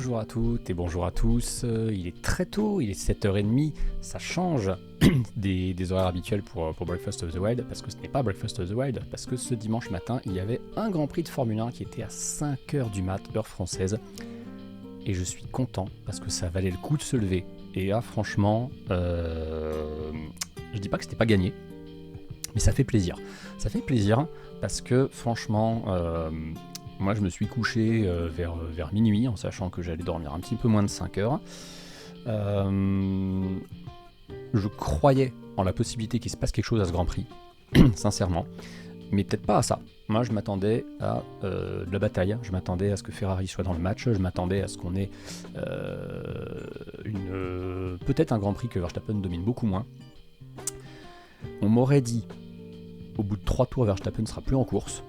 Bonjour à toutes et bonjour à tous, il est très tôt, il est 7h30, ça change des horaires habituels pour Breakfast of the Wild, parce que ce n'est pas Breakfast of the Wild, parce que ce dimanche matin, il y avait un Grand Prix de Formule 1 qui était à 5h du mat, heure française, et je suis content, parce que ça valait le coup de se lever, et là franchement, je dis pas que c'était pas gagné, mais ça fait plaisir, parce que franchement... moi, je me suis couché vers minuit en sachant que j'allais dormir un petit peu moins de 5 heures. Je croyais en la possibilité qu'il se passe quelque chose à ce Grand Prix, sincèrement, mais peut-être pas à ça. Moi, je m'attendais à de la bataille, je m'attendais à ce que Ferrari soit dans le match, je m'attendais à ce qu'on ait peut-être un Grand Prix que Verstappen domine beaucoup moins. On m'aurait dit, au bout de 3 tours, Verstappen ne sera plus en course.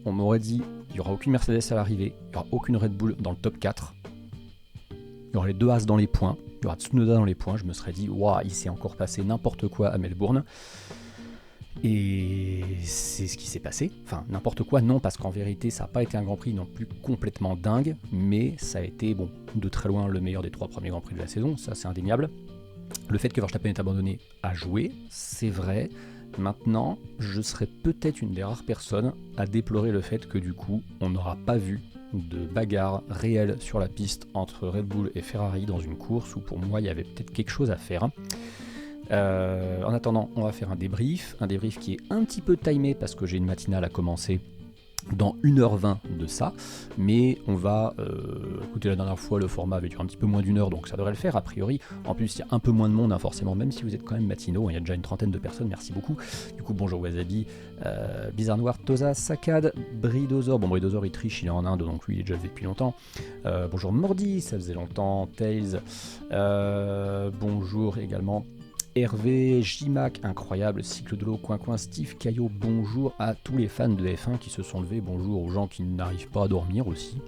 On m'aurait dit, il n'y aura aucune Mercedes à l'arrivée, il n'y aura aucune Red Bull dans le top 4. Il y aura les 2 As dans les points, il y aura Tsunoda dans les points. Je me serais dit, waouh, il s'est encore passé n'importe quoi à Melbourne. Et c'est ce qui s'est passé. Enfin, n'importe quoi, non, parce qu'en vérité, ça n'a pas été un Grand Prix non plus complètement dingue, mais ça a été, bon, de très loin le meilleur des 3 premiers Grands Prix de la saison, ça c'est indéniable. Le fait que Verstappen ait abandonné a joué, c'est vrai. Maintenant, je serais peut-être une des rares personnes à déplorer le fait que du coup, on n'aura pas vu de bagarre réelle sur la piste entre Red Bull et Ferrari dans une course où pour moi, il y avait peut-être quelque chose à faire. En attendant, on va faire un débrief qui est un petit peu timé parce que j'ai une matinale à commencer dans 1h20 de ça, mais on va, écoutez, la dernière fois le format avait duré un petit peu moins d'1 heure, donc ça devrait le faire a priori. En plus il y a un peu moins de monde, forcément, même si vous êtes quand même matinaux, il y a déjà une trentaine de personnes, merci beaucoup. Du coup bonjour Wasabi, Bizarre Noir, Toza, Sakad, Bridozor, bon Bridozor il triche, il est en Inde donc lui il est déjà levé depuis longtemps. Bonjour Mordi, ça faisait longtemps, Tails, bonjour également Hervé, J-Mac, incroyable, Cycle de l'eau, Coin, Steve, Caillot, bonjour à tous les fans de F1 qui se sont levés, bonjour aux gens qui n'arrivent pas à dormir aussi,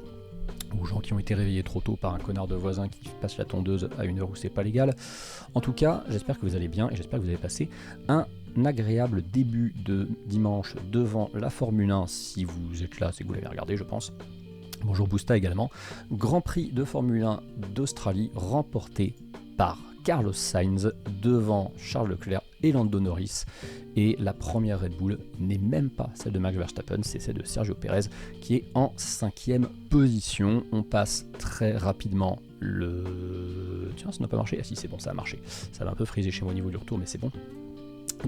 aux gens qui ont été réveillés trop tôt par un connard de voisin qui passe la tondeuse à une heure où c'est pas légal. En tout cas, j'espère que vous allez bien et j'espère que vous avez passé un agréable début de dimanche devant la Formule 1. Si vous êtes là, c'est que vous l'avez regardé, je pense. Bonjour Bousta également. Grand Prix de Formule 1 d'Australie remporté par Carlos Sainz devant Charles Leclerc et Lando Norris, et la première Red Bull n'est même pas celle de Max Verstappen, c'est celle de Sergio Pérez qui est en 5e position. On passe très rapidement le... Tiens, ça n'a pas marché. Ah si, c'est bon, ça a marché. Ça va un peu friser chez moi au niveau du retour, mais c'est bon.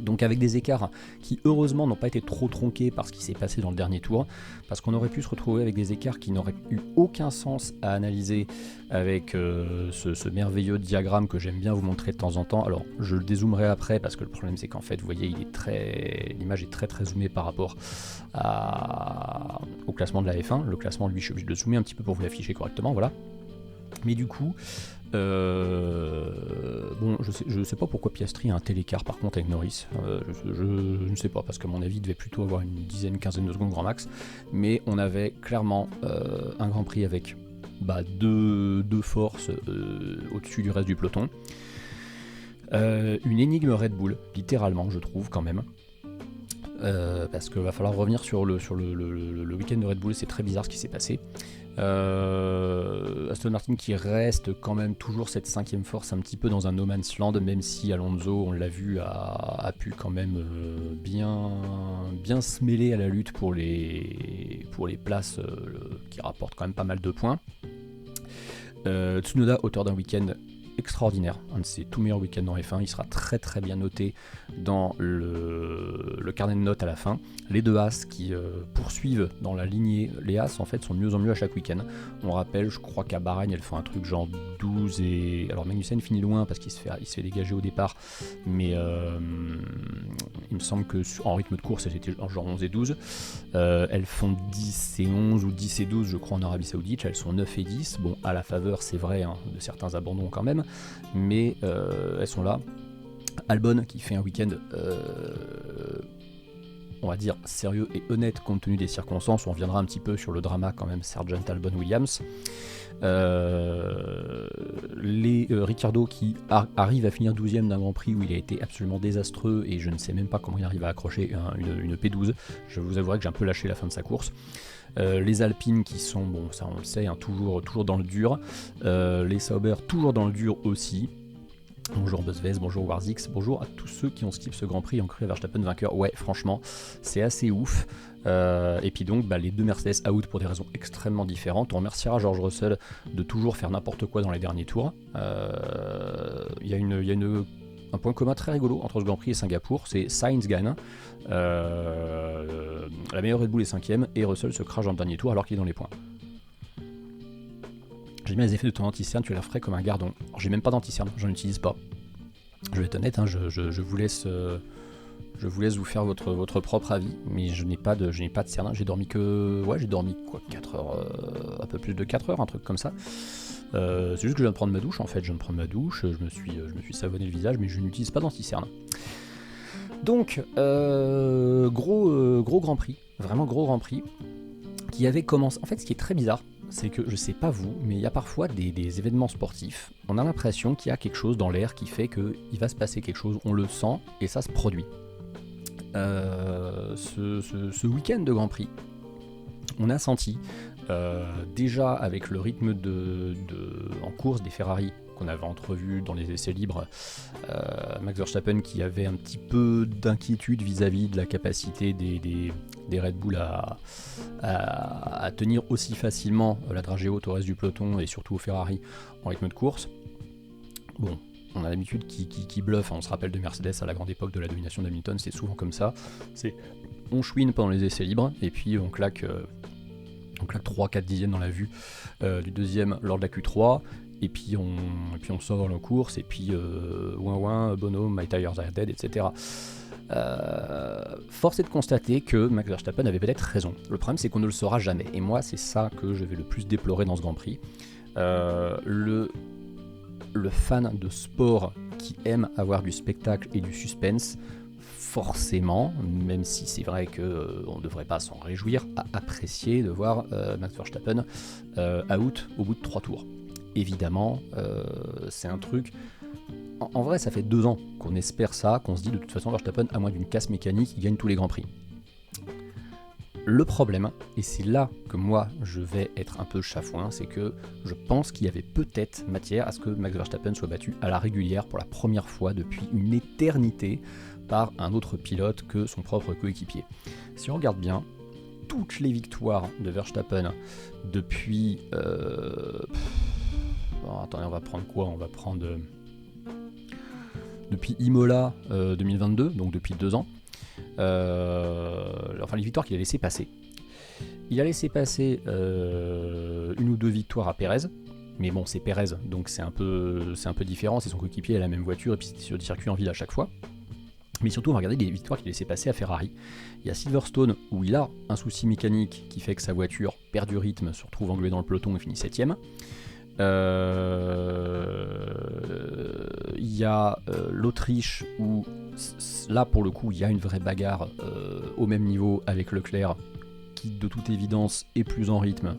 Donc avec des écarts qui heureusement n'ont pas été trop tronqués par ce qui s'est passé dans le dernier tour, parce qu'on aurait pu se retrouver avec des écarts qui n'auraient eu aucun sens à analyser avec ce merveilleux diagramme que j'aime bien vous montrer de temps en temps. Alors je le dézoomerai après parce que le problème c'est qu'en fait vous voyez l'image est très zoomée par rapport au classement de la F1. Le classement lui je suis obligé de zoomer un petit peu pour vous l'afficher correctement, voilà. Mais du coup, bon, je sais pas pourquoi Piastri a un tel écart par contre avec Norris, je ne sais pas, parce qu'à mon avis il devait plutôt avoir une dizaine, quinzaine de secondes grand max, mais on avait clairement un Grand Prix avec deux forces au-dessus du reste du peloton, une énigme Red Bull, littéralement je trouve quand même. Parce qu'il va falloir revenir sur le week-end de Red Bull, c'est très bizarre ce qui s'est passé. Aston Martin qui reste quand même toujours cette 5e force un petit peu dans un no man's land, même si Alonso, on l'a vu, a pu quand même bien se mêler à la lutte pour les places qui rapportent quand même pas mal de points. Tsunoda, auteur d'un week-end extraordinaire, un de ses tout meilleurs week-ends en F1, il sera très bien noté dans le carnet de notes à la fin. Les 2 As qui poursuivent dans la lignée, les As en fait sont de mieux en mieux à chaque week-end. On rappelle, je crois qu'à Bahreïn elles font un truc genre 12 et... Alors Magnussen finit loin parce qu'il se fait dégager au départ, mais il me semble qu'en rythme de course elles étaient genre 11 et 12. Elles font 10 et 11 ou 10 et 12 je crois en Arabie Saoudite, elles sont 9 et 10, bon à la faveur c'est vrai de certains abandons quand même, mais elles sont là. Albon qui fait un week-end on va dire sérieux et honnête compte tenu des circonstances, on reviendra un petit peu sur le drama quand même Sargent Albon Williams. Ricciardo qui arrive à finir 12ème d'un Grand Prix où il a été absolument désastreux et je ne sais même pas comment il arrive à accrocher une P12. Je vous avouerai que j'ai un peu lâché la fin de sa course. Les Alpines qui sont, bon ça on le sait, hein, toujours dans le dur. Les Sauber toujours dans le dur aussi. Bonjour BuzzVez, bonjour Warzix, bonjour à tous ceux qui ont skip ce Grand Prix et ont cru à Verstappen vainqueur. Ouais, franchement, c'est assez ouf. Et puis donc, les deux Mercedes out pour des raisons extrêmement différentes. On remerciera George Russell de toujours faire n'importe quoi dans les derniers tours. Il y a un point commun très rigolo entre ce Grand Prix et Singapour, c'est Sainz gagne. La meilleure Red Bull est 5ème et Russell se crache dans le dernier tour alors qu'il est dans les points. J'ai mis les effets de ton anti-cerne, tu la ferais comme un gardon. Alors, j'ai même pas d'anti-cerne, j'en utilise pas. Je vais être honnête, hein, je vous laisse vous faire votre propre avis, mais je n'ai pas de cerne. J'ai dormi 4 heures, un peu plus de 4 heures, un truc comme ça. C'est juste que je viens de prendre ma douche en fait. Je viens de prendre ma douche, je me suis savonné le visage, mais je n'utilise pas d'anti-cerne. Donc, gros Grand Prix, vraiment gros Grand Prix, qui avait commencé. En fait, ce qui est très bizarre, c'est que, je sais pas vous, mais il y a parfois des événements sportifs, on a l'impression qu'il y a quelque chose dans l'air qui fait qu'il va se passer quelque chose, on le sent, et ça se produit. Ce week-end de Grand Prix, on a senti, déjà avec le rythme en course des Ferrari, qu'on avait entrevu dans les essais libres, Max Verstappen qui avait un petit peu d'inquiétude vis-à-vis de la capacité des Red Bull à tenir aussi facilement la dragée haute au reste du peloton et surtout aux Ferrari en rythme de course. Bon, on a l'habitude qui bluffe, hein, on se rappelle de Mercedes à la grande époque de la domination d'Hamilton, c'est souvent comme ça, on chouine pendant les essais libres et puis on claque 3-4 dixièmes dans la vue du deuxième lors de la Q3. Et puis on sort en course, et puis ouin Bono, My Tires Are Dead, etc. Force est de constater que Max Verstappen avait peut-être raison. Le problème, c'est qu'on ne le saura jamais. Et moi, c'est ça que je vais le plus déplorer dans ce Grand Prix. Le fan de sport qui aime avoir du spectacle et du suspense, forcément, même si c'est vrai qu'on ne devrait pas s'en réjouir, a apprécié de voir Max Verstappen out au bout de 3 tours. Évidemment, c'est un truc... En vrai, ça fait 2 ans qu'on espère ça, qu'on se dit de toute façon Verstappen, à moins d'une casse mécanique, il gagne tous les Grands Prix. Le problème, et c'est là que moi je vais être un peu chafouin, c'est que je pense qu'il y avait peut-être matière à ce que Max Verstappen soit battu à la régulière pour la première fois depuis une éternité par un autre pilote que son propre coéquipier. Si on regarde bien, toutes les victoires de Verstappen depuis... attendez, on va prendre quoi ? On va prendre... depuis Imola 2022, donc depuis 2 ans. Les victoires qu'il a laissé passer. Il a laissé passer 1 ou 2 victoires à Pérez, mais bon, c'est Pérez, donc c'est un peu différent, c'est son coéquipier, il a la même voiture, et puis c'est sur des circuits en ville à chaque fois. Mais surtout, on va regarder les victoires qu'il a laissé passer à Ferrari. Il y a Silverstone, où il a un souci mécanique qui fait que sa voiture perd du rythme, se retrouve englué dans le peloton et finit 7ème. Il y a l'Autriche où là pour le coup il y a une vraie bagarre au même niveau avec Leclerc qui de toute évidence est plus en rythme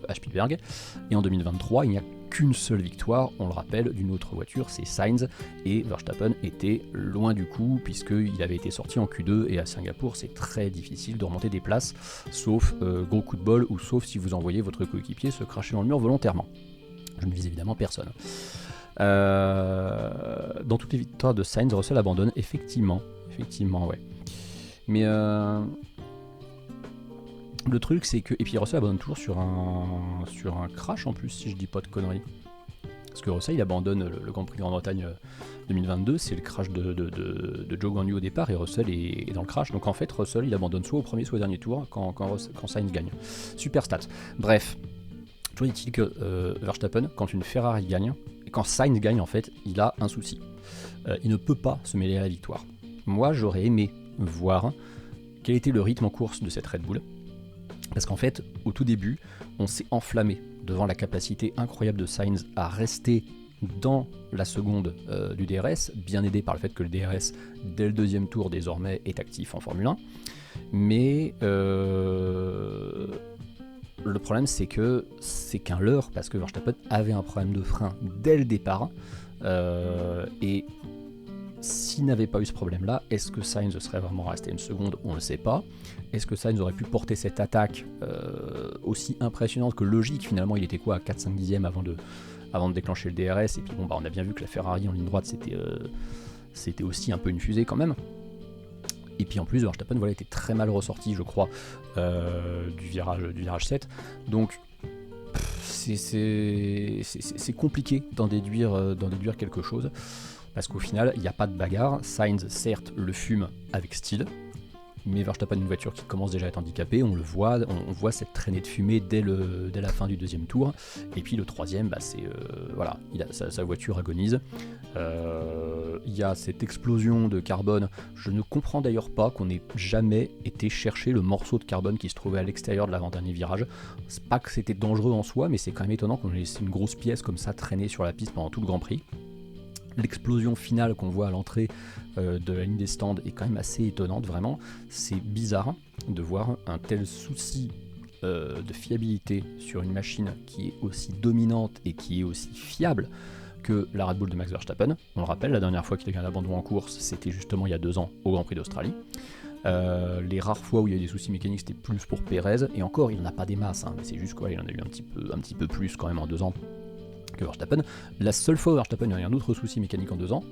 à Spielberg, et en 2023 il n'y a qu'une seule victoire, on le rappelle, d'une autre voiture, c'est Sainz, et Verstappen était loin du coup puisqu'il avait été sorti en Q2, et à Singapour c'est très difficile de remonter des places sauf gros coup de bol ou sauf si vous envoyez votre coéquipier se cracher dans le mur volontairement. Je ne vise évidemment personne. Dans toutes les victoires de Sainz, Russell abandonne, effectivement, ouais. Mais le truc, c'est que... Et puis Russell abandonne toujours sur un crash en plus, si je dis pas de conneries. Parce que Russell, il abandonne le Grand Prix de Grande-Bretagne 2022, c'est le crash de Zhou Guanyu au départ, et Russell est dans le crash. Donc en fait, Russell, il abandonne soit au premier, soit au dernier tour, quand Sainz gagne. Super stat. Bref. Toujours dit-il que Verstappen, quand une Ferrari gagne, et quand Sainz gagne en fait, il a un souci. Il ne peut pas se mêler à la victoire. Moi j'aurais aimé voir quel était le rythme en course de cette Red Bull. Parce qu'en fait, au tout début, on s'est enflammé devant la capacité incroyable de Sainz à rester dans la seconde du DRS, bien aidé par le fait que le DRS, dès le 2e tour désormais, est actif en Formule 1. Mais... le problème c'est que c'est qu'un leurre, parce que Verstappen avait un problème de frein dès le départ, et s'il n'avait pas eu ce problème-là, est-ce que Sainz serait vraiment resté une seconde? On ne le sait pas. Est-ce que Sainz aurait pu porter cette attaque aussi impressionnante que logique? Finalement, il était quoi, à 4-5 dixièmes avant de déclencher le DRS, et puis bon, on a bien vu que la Ferrari en ligne droite, c'était aussi un peu une fusée quand même. Et puis en plus, Verstappen était très mal ressorti, je crois, du virage 7. Donc, c'est compliqué d'en déduire quelque chose. Parce qu'au final, il n'y a pas de bagarre. Sainz, certes, le fume avec style, mais Verstappen, une voiture qui commence déjà à être handicapée, on le voit, on voit cette traînée de fumée dès la fin du deuxième tour. Et puis le troisième, sa voiture agonise. Il y a cette explosion de carbone. Je ne comprends d'ailleurs pas qu'on ait jamais été chercher le morceau de carbone qui se trouvait à l'extérieur de l'avant-dernier virage. C'est pas que c'était dangereux en soi, mais c'est quand même étonnant qu'on ait laissé une grosse pièce comme ça traîner sur la piste pendant tout le Grand Prix. L'explosion finale qu'on voit à l'entrée de la ligne des stands est quand même assez étonnante, vraiment. C'est bizarre de voir un tel souci de fiabilité sur une machine qui est aussi dominante et qui est aussi fiable que la Red Bull de Max Verstappen. On le rappelle, la dernière fois qu'il a eu un abandon en course, c'était justement il y a 2 ans au Grand Prix d'Australie. Les rares fois où il y a eu des soucis mécaniques, c'était plus pour Pérez, et encore, il n'en a pas des masses, mais c'est juste il en a eu un petit peu plus quand même en 2 ans que Verstappen. La seule fois où Verstappen a eu un autre souci mécanique en 2 ans,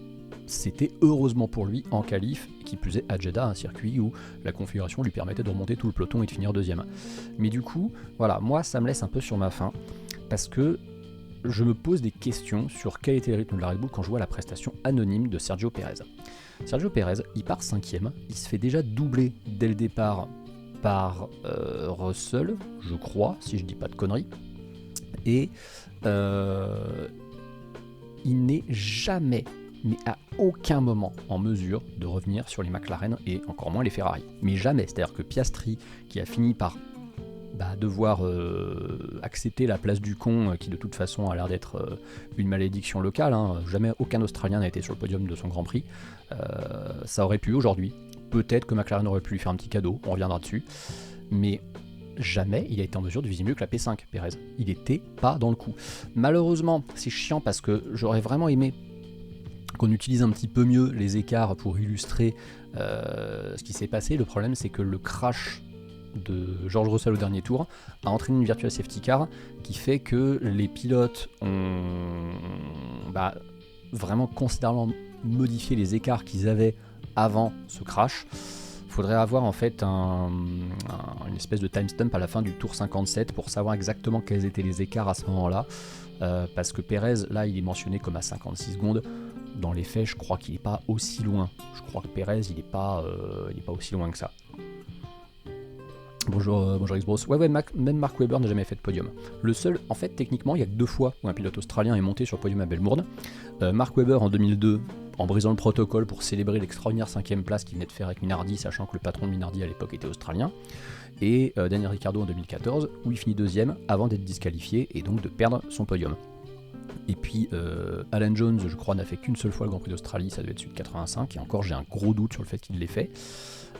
c'était heureusement pour lui en qualif, qui plus est à Jeddah, un circuit où la configuration lui permettait de remonter tout le peloton et de finir deuxième. Mais du coup, moi ça me laisse un peu sur ma faim, parce que je me pose des questions sur quel était le rythme de la Red Bull quand je vois la prestation anonyme de Sergio Pérez. Sergio Pérez, il part 5ème, il se fait déjà doubler dès le départ par Russell, je crois, si je dis pas de conneries, et il n'est jamais, mais à aucun moment, en mesure de revenir sur les McLaren et encore moins les Ferrari. Mais jamais, c'est-à-dire que Piastri, qui a fini par devoir accepter la place du con, qui de toute façon a l'air d'être une malédiction locale, jamais aucun Australien n'a été sur le podium de son Grand Prix, ça aurait pu aujourd'hui, peut-être que McLaren aurait pu lui faire un petit cadeau, on reviendra dessus, mais jamais il a été en mesure de viser mieux que la P5, Pérez. Il était pas dans le coup. Malheureusement, c'est chiant parce que j'aurais vraiment aimé qu'on utilise un petit peu mieux les écarts pour illustrer ce qui s'est passé. Le problème, c'est que le crash de George Russell au dernier tour a entraîné une virtual safety car qui fait que les pilotes ont vraiment considérablement modifié les écarts qu'ils avaient avant ce crash. Il faudrait avoir en fait une espèce de timestamp à la fin du tour 57 pour savoir exactement quels étaient les écarts à ce moment-là, parce que Pérez, là, il est mentionné comme à 56 secondes. Dans les faits, je crois qu'il n'est pas aussi loin. Je crois que Pérez, il n'est pas aussi loin que ça. Bonjour Xbros. Ouais, même Mark Webber n'a jamais fait de podium. Le seul, en fait, techniquement, il y a que 2 fois où un pilote australien est monté sur le podium à Melbourne. Mark Webber en 2002, en brisant le protocole pour célébrer l'extraordinaire 5ème place qu'il venait de faire avec Minardi, sachant que le patron de Minardi à l'époque était australien. Et Daniel Ricciardo en 2014, où il finit 2ème avant d'être disqualifié et donc de perdre son podium. Et puis Alan Jones, je crois, n'a fait qu'une seule fois le Grand Prix d'Australie, ça devait être celui de 85, et encore j'ai un gros doute sur le fait qu'il l'ait fait.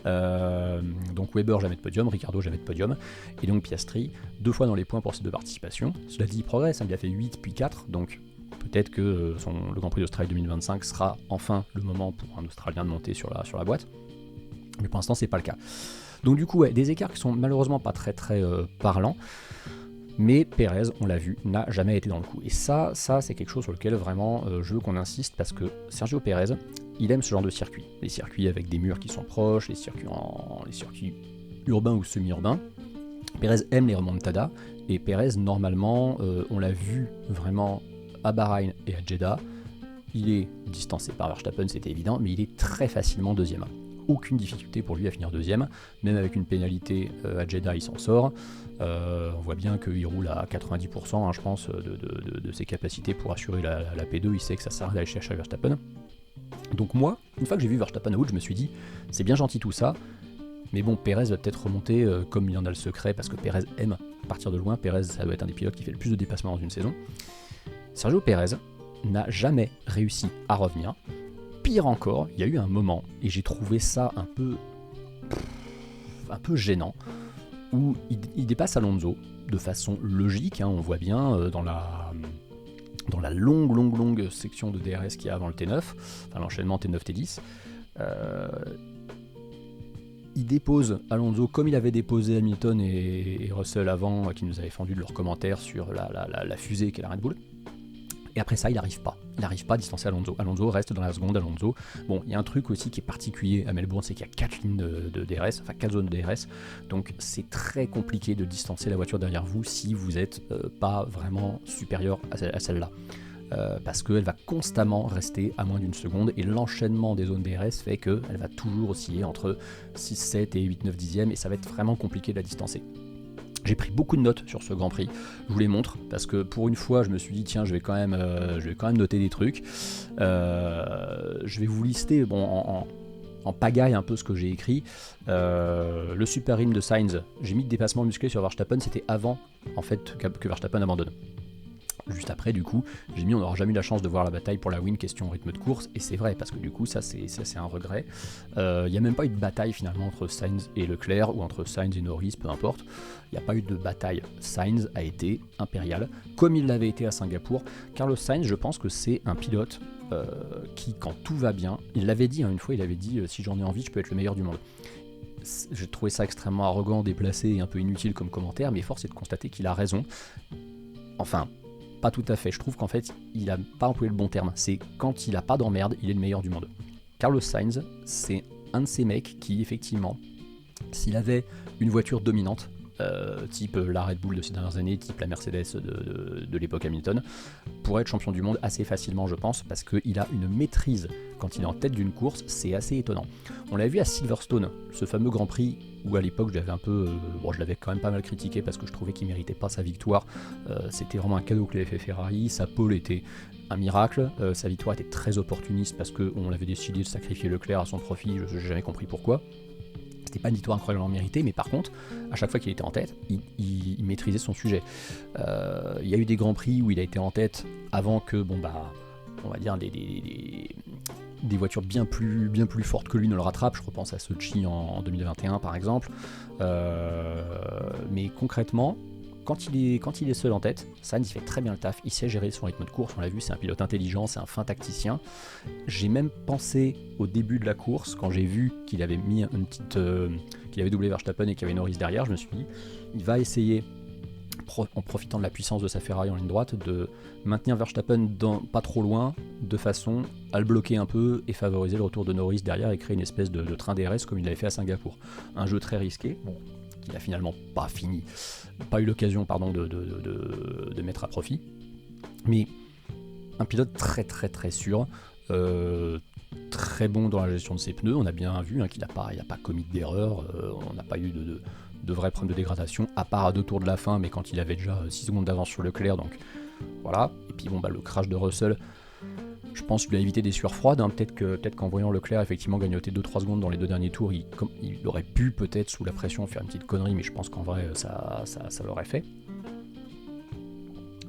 Donc Webber jamais de podium, Ricciardo jamais de podium, et donc Piastri 2 fois dans les points pour ces 2 participations. Cela dit, il progresse, il a fait 8 puis 4, donc peut-être que le Grand Prix d'Australie 2025 sera enfin le moment pour un Australien de monter sur la boîte, mais pour l'instant c'est pas le cas. Donc du coup, des écarts qui sont malheureusement pas très très parlants. Mais Pérez, on l'a vu, n'a jamais été dans le coup. Et ça c'est quelque chose sur lequel vraiment je veux qu'on insiste, parce que Sergio Pérez, il aime ce genre de circuit. Les circuits avec des murs qui sont proches, les circuits urbains ou semi-urbains. Pérez aime les remontadas, et Pérez, normalement, on l'a vu vraiment à Bahreïn et à Jeddah, il est distancé par Verstappen, c'était évident, mais il est très facilement 2ème. Aucune difficulté pour lui à finir 2ème, même avec une pénalité à Jeddah, il s'en sort. On voit bien qu'il roule à 90%, je pense, de ses capacités pour assurer la P2, il sait que ça sert d'aller chercher Verstappen. Donc moi, une fois que j'ai vu Verstappen out, je me suis dit, c'est bien gentil tout ça, mais bon, Pérez va peut-être remonter comme il en a le secret, parce que Pérez aime partir de loin. Pérez, ça doit être un des pilotes qui fait le plus de dépassements dans une saison. Sergio Pérez n'a jamais réussi à revenir. Pire encore, il y a eu un moment, et j'ai trouvé ça un peu gênant, où il dépasse Alonso de façon logique, hein, on voit bien dans la longue section de DRS qu'il y a avant le T9, enfin l'enchaînement T9-T10, il dépose Alonso comme il avait déposé Hamilton et Russell avant, qui nous avaient fendu de leurs commentaires sur la fusée qu'est la Red Bull. Et après ça, il n'arrive pas à distancer Alonso. Alonso reste dans la seconde, Alonso. Bon, il y a un truc aussi qui est particulier à Melbourne, c'est qu'il y a 4 lignes de DRS, enfin 4 zones de DRS, donc c'est très compliqué de distancer la voiture derrière vous si vous n'êtes pas vraiment supérieur à celle-là. Parce qu'elle va constamment rester à moins d'une seconde, et l'enchaînement des zones DRS fait qu'elle va toujours osciller entre 6, 7 et 8, 9 dixièmes, et ça va être vraiment compliqué de la distancer. J'ai pris beaucoup de notes sur ce Grand Prix, je vous les montre, parce que pour une fois je me suis dit tiens je vais quand même noter des trucs. Je vais vous lister en pagaille un peu ce que j'ai écrit. Le super rim de Sainz, j'ai mis de dépassement musclé sur Verstappen, c'était avant en fait que Verstappen abandonne. Juste après, du coup, j'ai mis on n'aura jamais eu la chance de voir la bataille pour la win question rythme de course, et c'est vrai, parce que du coup, ça c'est un regret. Il n'y a même pas eu de bataille finalement entre Sainz et Leclerc, ou entre Sainz et Norris, peu importe. Il n'y a pas eu de bataille. Sainz a été impérial, comme il l'avait été à Singapour. Carlos Sainz, je pense que c'est un pilote qui, quand tout va bien, il l'avait dit une fois, il avait dit si j'en ai envie, je peux être le meilleur du monde. J'ai trouvé ça extrêmement arrogant, déplacé et un peu inutile comme commentaire, mais force est de constater qu'il a raison. Enfin, pas tout à fait, je trouve qu'en fait, il n'a pas employé le bon terme. C'est quand il n'a pas d'emmerde, il est le meilleur du monde. Carlos Sainz, c'est un de ces mecs qui, effectivement, s'il avait une voiture dominante, type la Red Bull de ces dernières années, type la Mercedes de l'époque Hamilton, pourrait être champion du monde assez facilement, je pense, parce qu'il a une maîtrise quand il est en tête d'une course, c'est assez étonnant. On l'a vu à Silverstone, ce fameux Grand Prix où à l'époque je l'avais quand même pas mal critiqué parce que je trouvais qu'il méritait pas sa victoire. C'était vraiment un cadeau que l'avait fait Ferrari, sa pole était un miracle, sa victoire était très opportuniste parce qu'on avait décidé de sacrifier Leclerc à son profit, je n'ai jamais compris pourquoi. C'était pas une victoire incroyablement méritée, mais par contre, à chaque fois qu'il était en tête, il maîtrisait son sujet. Il y a eu des grands prix où il a été en tête avant que, on va dire des voitures bien plus fortes que lui ne le rattrapent. Je repense à Sochi en 2021 par exemple. Mais concrètement, quand il est seul en tête, Sainz il fait très bien le taf, il sait gérer son rythme de course, on l'a vu, c'est un pilote intelligent, c'est un fin tacticien. J'ai même pensé au début de la course, quand j'ai vu qu'il avait mis qu'il avait doublé Verstappen et qu'il y avait Norris derrière, je me suis dit, il va essayer, en profitant de la puissance de sa Ferrari en ligne droite, de maintenir Verstappen pas trop loin, de façon à le bloquer un peu et favoriser le retour de Norris derrière et créer une espèce de train DRS comme il l'avait fait à Singapour. Un jeu très risqué, qu'il a finalement pas eu l'occasion de mettre à profit, mais un pilote très très très sûr, très bon dans la gestion de ses pneus. On a bien vu qu'il n'a pas commis d'erreur, on n'a pas eu de vrais problèmes de dégradation, à part à 2 tours de la fin, mais quand il avait déjà 6 secondes d'avance sur Leclerc, donc voilà. Et puis le crash de Russell, je pense qu'il a évité des sueurs froides, peut-être qu'en voyant Leclerc effectivement grignoter 2-3 secondes dans les 2 derniers tours, il aurait pu peut-être sous la pression faire une petite connerie, mais je pense qu'en vrai ça l'aurait fait.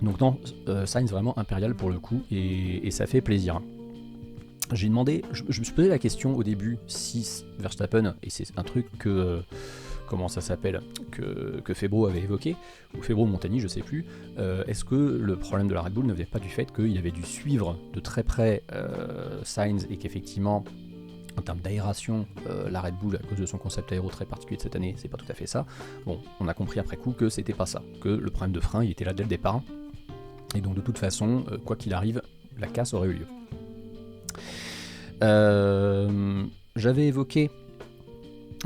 Donc non, Sainz vraiment impérial pour le coup, et ça fait plaisir. J'ai demandé, je me suis posé la question au début si Verstappen, et c'est un truc que Febro avait évoqué, ou Febro Montagny, je sais plus, est-ce que le problème de la Red Bull ne venait pas du fait qu'il avait dû suivre de très près Sainz, et qu'effectivement, en termes d'aération, la Red Bull, à cause de son concept aéro très particulier de cette année, c'est pas tout à fait ça. Bon, on a compris après coup que c'était pas ça, que le problème de frein, il était là dès le départ, et donc de toute façon, quoi qu'il arrive, la casse aurait eu lieu. J'avais évoqué,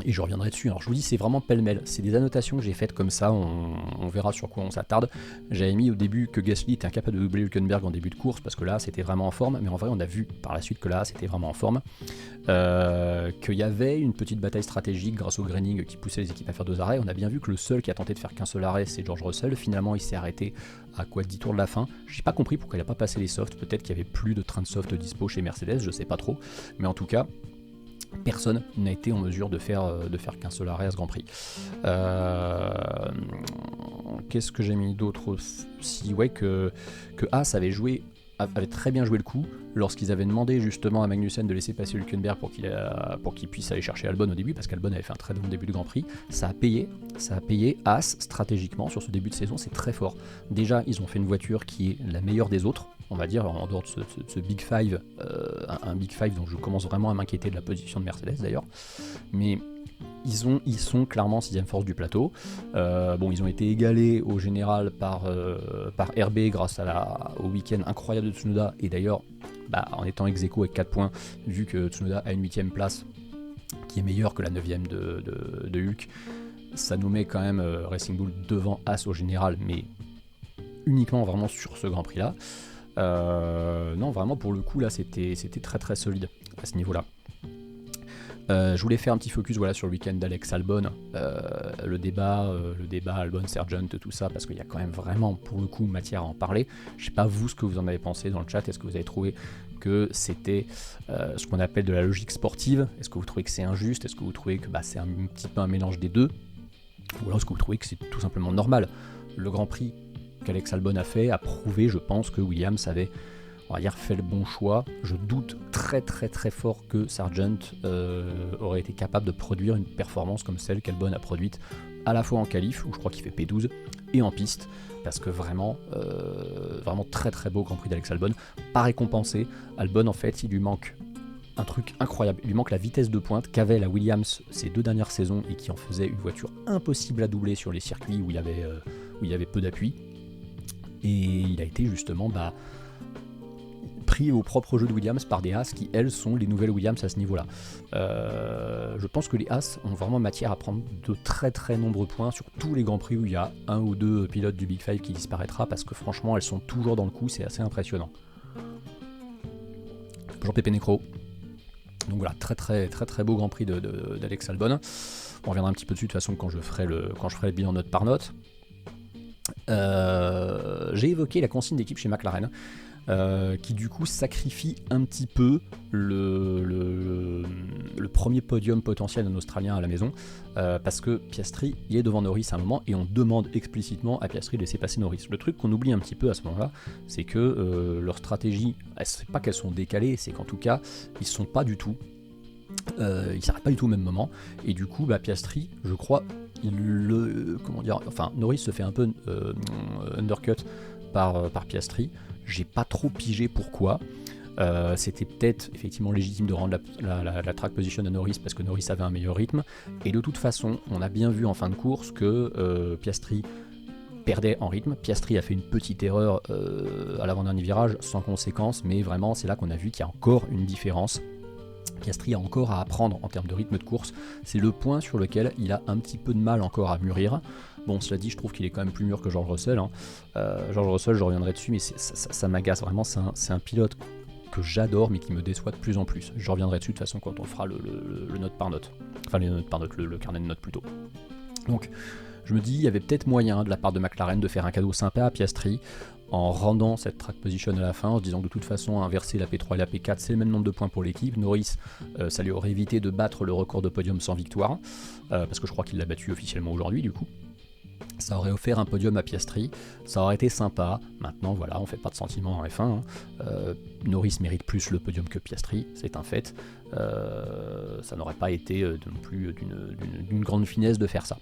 et je reviendrai dessus, alors je vous dis c'est vraiment pêle-mêle, c'est des annotations que j'ai faites comme ça, on verra sur quoi on s'attarde. J'avais mis au début que Gasly était incapable de doubler Hülkenberg en début de course parce que là c'était vraiment en forme, mais en vrai on a vu par la suite que là c'était vraiment en forme, qu'il y avait une petite bataille stratégique grâce au graining qui poussait les équipes à faire 2 arrêts. On a bien vu que le seul qui a tenté de faire qu'un seul arrêt c'est George Russell, finalement il s'est arrêté à 10 tours de la fin. J'ai pas compris pourquoi il a pas passé les softs, peut-être qu'il y avait plus de train de soft dispo chez Mercedes, je sais pas trop, mais en tout cas personne n'a été en mesure de faire qu'un seul arrêt à ce Grand Prix. Qu'est-ce que j'ai mis d'autre aussi, que Haas avait joué avaient très bien joué le coup lorsqu'ils avaient demandé justement à Magnussen de laisser passer Hülkenberg pour qu'il puisse aller chercher Albon au début, parce qu'Albon avait fait un très bon début de Grand Prix. Ça a payé. Haas, stratégiquement, sur ce début de saison, c'est très fort. Déjà, ils ont fait une voiture qui est la meilleure des autres, on va dire, en dehors de ce Big Five, un Big Five dont je commence vraiment à m'inquiéter de la position de Mercedes d'ailleurs. Mais ils sont clairement 6ème force du plateau. Ils ont été égalés au général par RB grâce au week-end incroyable de Tsunoda, et d'ailleurs en étant ex-aequo avec 4 points, vu que Tsunoda a une 8ème place qui est meilleure que la 9ème de Hulk, ça nous met quand même Racing Bull devant As au général, mais uniquement vraiment sur ce Grand Prix là. Non, vraiment pour le coup là c'était très très solide à ce niveau là. Je voulais faire un petit focus sur le week-end d'Alex Albon, le débat Albon, Sargent, tout ça, parce qu'il y a quand même vraiment pour le coup matière à en parler. Je sais pas vous ce que vous en avez pensé dans le chat, est-ce que vous avez trouvé que c'était ce qu'on appelle de la logique sportive, est-ce que vous trouvez que c'est injuste, est-ce que vous trouvez que c'est un petit peu un mélange des deux, ou alors est-ce que vous trouvez que c'est tout simplement normal? Le Grand Prix qu'Alex Albon a fait a prouvé, je pense, que Williams avait, on va dire, fait le bon choix. Je doute très très très fort que Sargent aurait été capable de produire une performance comme celle qu'Albon a produite à la fois en qualif, où je crois qu'il fait P12, et en piste, parce que vraiment très très beau Grand Prix d'Alex Albon, pas récompensé. Albon, en fait, il lui manque un truc incroyable, il lui manque la vitesse de pointe qu'avait la Williams ces 2 dernières saisons et qui en faisait une voiture impossible à doubler sur les circuits où il y avait peu d'appui. Et il a été justement pris au propre jeu de Williams par des Haas qui, elles, sont les nouvelles Williams à ce niveau-là. Je pense que les Haas ont vraiment matière à prendre de très très nombreux points sur tous les Grands Prix où il y a 1 ou 2 pilotes du Big Five qui disparaîtra, parce que franchement, elles sont toujours dans le coup, c'est assez impressionnant. Bonjour Pépé Necro. Donc voilà, très très très très beau Grand Prix d'Alex Albon. On reviendra un petit peu dessus de toute façon quand je ferai le bilan note par note. J'ai évoqué la consigne d'équipe chez McLaren, qui du coup sacrifie un petit peu le premier podium potentiel d'un Australien à la maison, parce que Piastri il est devant Norris à un moment et on demande explicitement à Piastri de laisser passer Norris. Le truc qu'on oublie un petit peu à ce moment-là, c'est que leur stratégie, c'est pas qu'elles sont décalées, c'est qu'en tout cas ils sont pas du tout, ils s'arrêtent pas du tout au même moment, et du coup Piastri, je crois, Norris se fait un peu undercut par Piastri. J'ai pas trop pigé pourquoi. C'était peut-être effectivement légitime de rendre la track position à Norris parce que Norris avait un meilleur rythme. Et de toute façon, on a bien vu en fin de course que Piastri perdait en rythme. Piastri a fait une petite erreur à l'avant-dernier virage sans conséquence, mais vraiment c'est là qu'on a vu qu'il y a encore une différence. Piastri a encore à apprendre en termes de rythme de course. C'est le point sur lequel il a un petit peu de mal encore à mûrir. Bon, cela dit, je trouve qu'il est quand même plus mûr que George Russell. George Russell, je reviendrai dessus, mais ça m'agace vraiment. C'est un pilote que j'adore, mais qui me déçoit de plus en plus. Je reviendrai dessus de toute façon quand on fera le note par note. Enfin, les notes par note, le carnet de notes plutôt. Donc, je me dis, il y avait peut-être moyen de la part de McLaren de faire un cadeau sympa à Piastri en rendant cette track position à la fin, en se disant que de toute façon, inverser la P3 et la P4, c'est le même nombre de points pour l'équipe. Norris, ça lui aurait évité de battre le record de podium sans victoire, parce que je crois qu'il l'a battu officiellement aujourd'hui du coup. Ça aurait offert un podium à Piastri, ça aurait été sympa. Maintenant, voilà, on fait pas de sentiments en F1. Norris mérite plus le podium que Piastri, c'est un fait. Ça n'aurait pas été non plus d'une grande finesse de faire ça.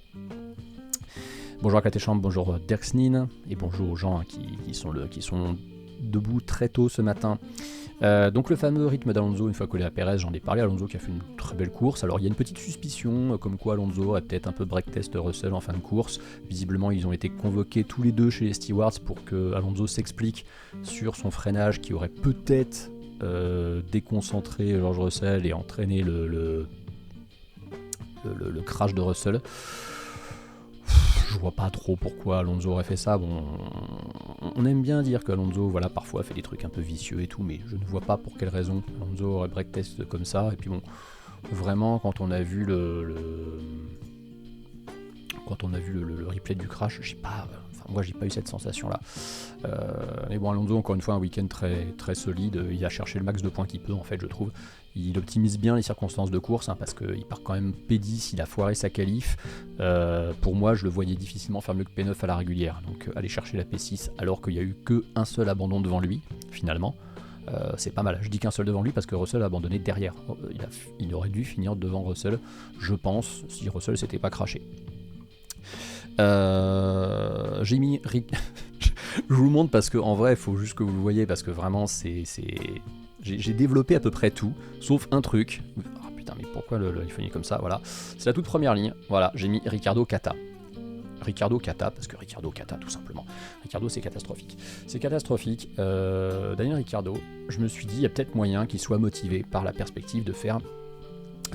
Bonjour à Catéchambre, bonjour Dirksnin, et bonjour aux gens qui sont debout très tôt ce matin. Donc le fameux rythme d'Alonso une fois collé à Perez, j'en ai parlé, Alonso qui a fait une très belle course. Alors il y a une petite suspicion comme quoi Alonso a peut-être un peu break test Russell en fin de course. Visiblement ils ont été convoqués tous les deux chez les stewards pour que Alonso s'explique sur son freinage qui aurait peut-être déconcentré George Russell et entraîné le crash de Russell. Je vois pas trop pourquoi Alonso aurait fait ça. Bon, on aime bien dire qu'Alonso, voilà, parfois fait des trucs un peu vicieux et tout, mais je ne vois pas pour quelle raison Alonso aurait break test comme ça. Et puis bon, vraiment, quand on a vu le replay du crash, je sais pas, Moi, j'ai pas eu cette sensation-là. Mais bon, Alonso, encore une fois, un week-end très, très solide. Il a cherché le max de points qu'il peut, en fait, je trouve. Il optimise bien les circonstances de course, parce qu'il part quand même P10, il a foiré sa qualif. Pour moi, je le voyais difficilement faire mieux que P9 à la régulière. Donc, aller chercher la P6, alors qu'il n'y a eu qu'un seul abandon devant lui, finalement. C'est pas mal. Je dis qu'un seul devant lui parce que Russell a abandonné derrière. Il aurait dû finir devant Russell, je pense, si Russell s'était pas craché. J'ai mis je vous le montre parce que en vrai il faut juste que vous le voyez parce que vraiment j'ai développé à peu près tout sauf un truc. Oh putain, mais pourquoi il finit comme ça? Voilà, c'est la toute première ligne. Voilà, j'ai mis Ricciardo Kata parce que Ricciardo Kata, tout simplement. Ricciardo, c'est catastrophique. C'est catastrophique. Daniel Ricciardo, je me suis dit, il y a peut-être moyen qu'il soit motivé par la perspective de faire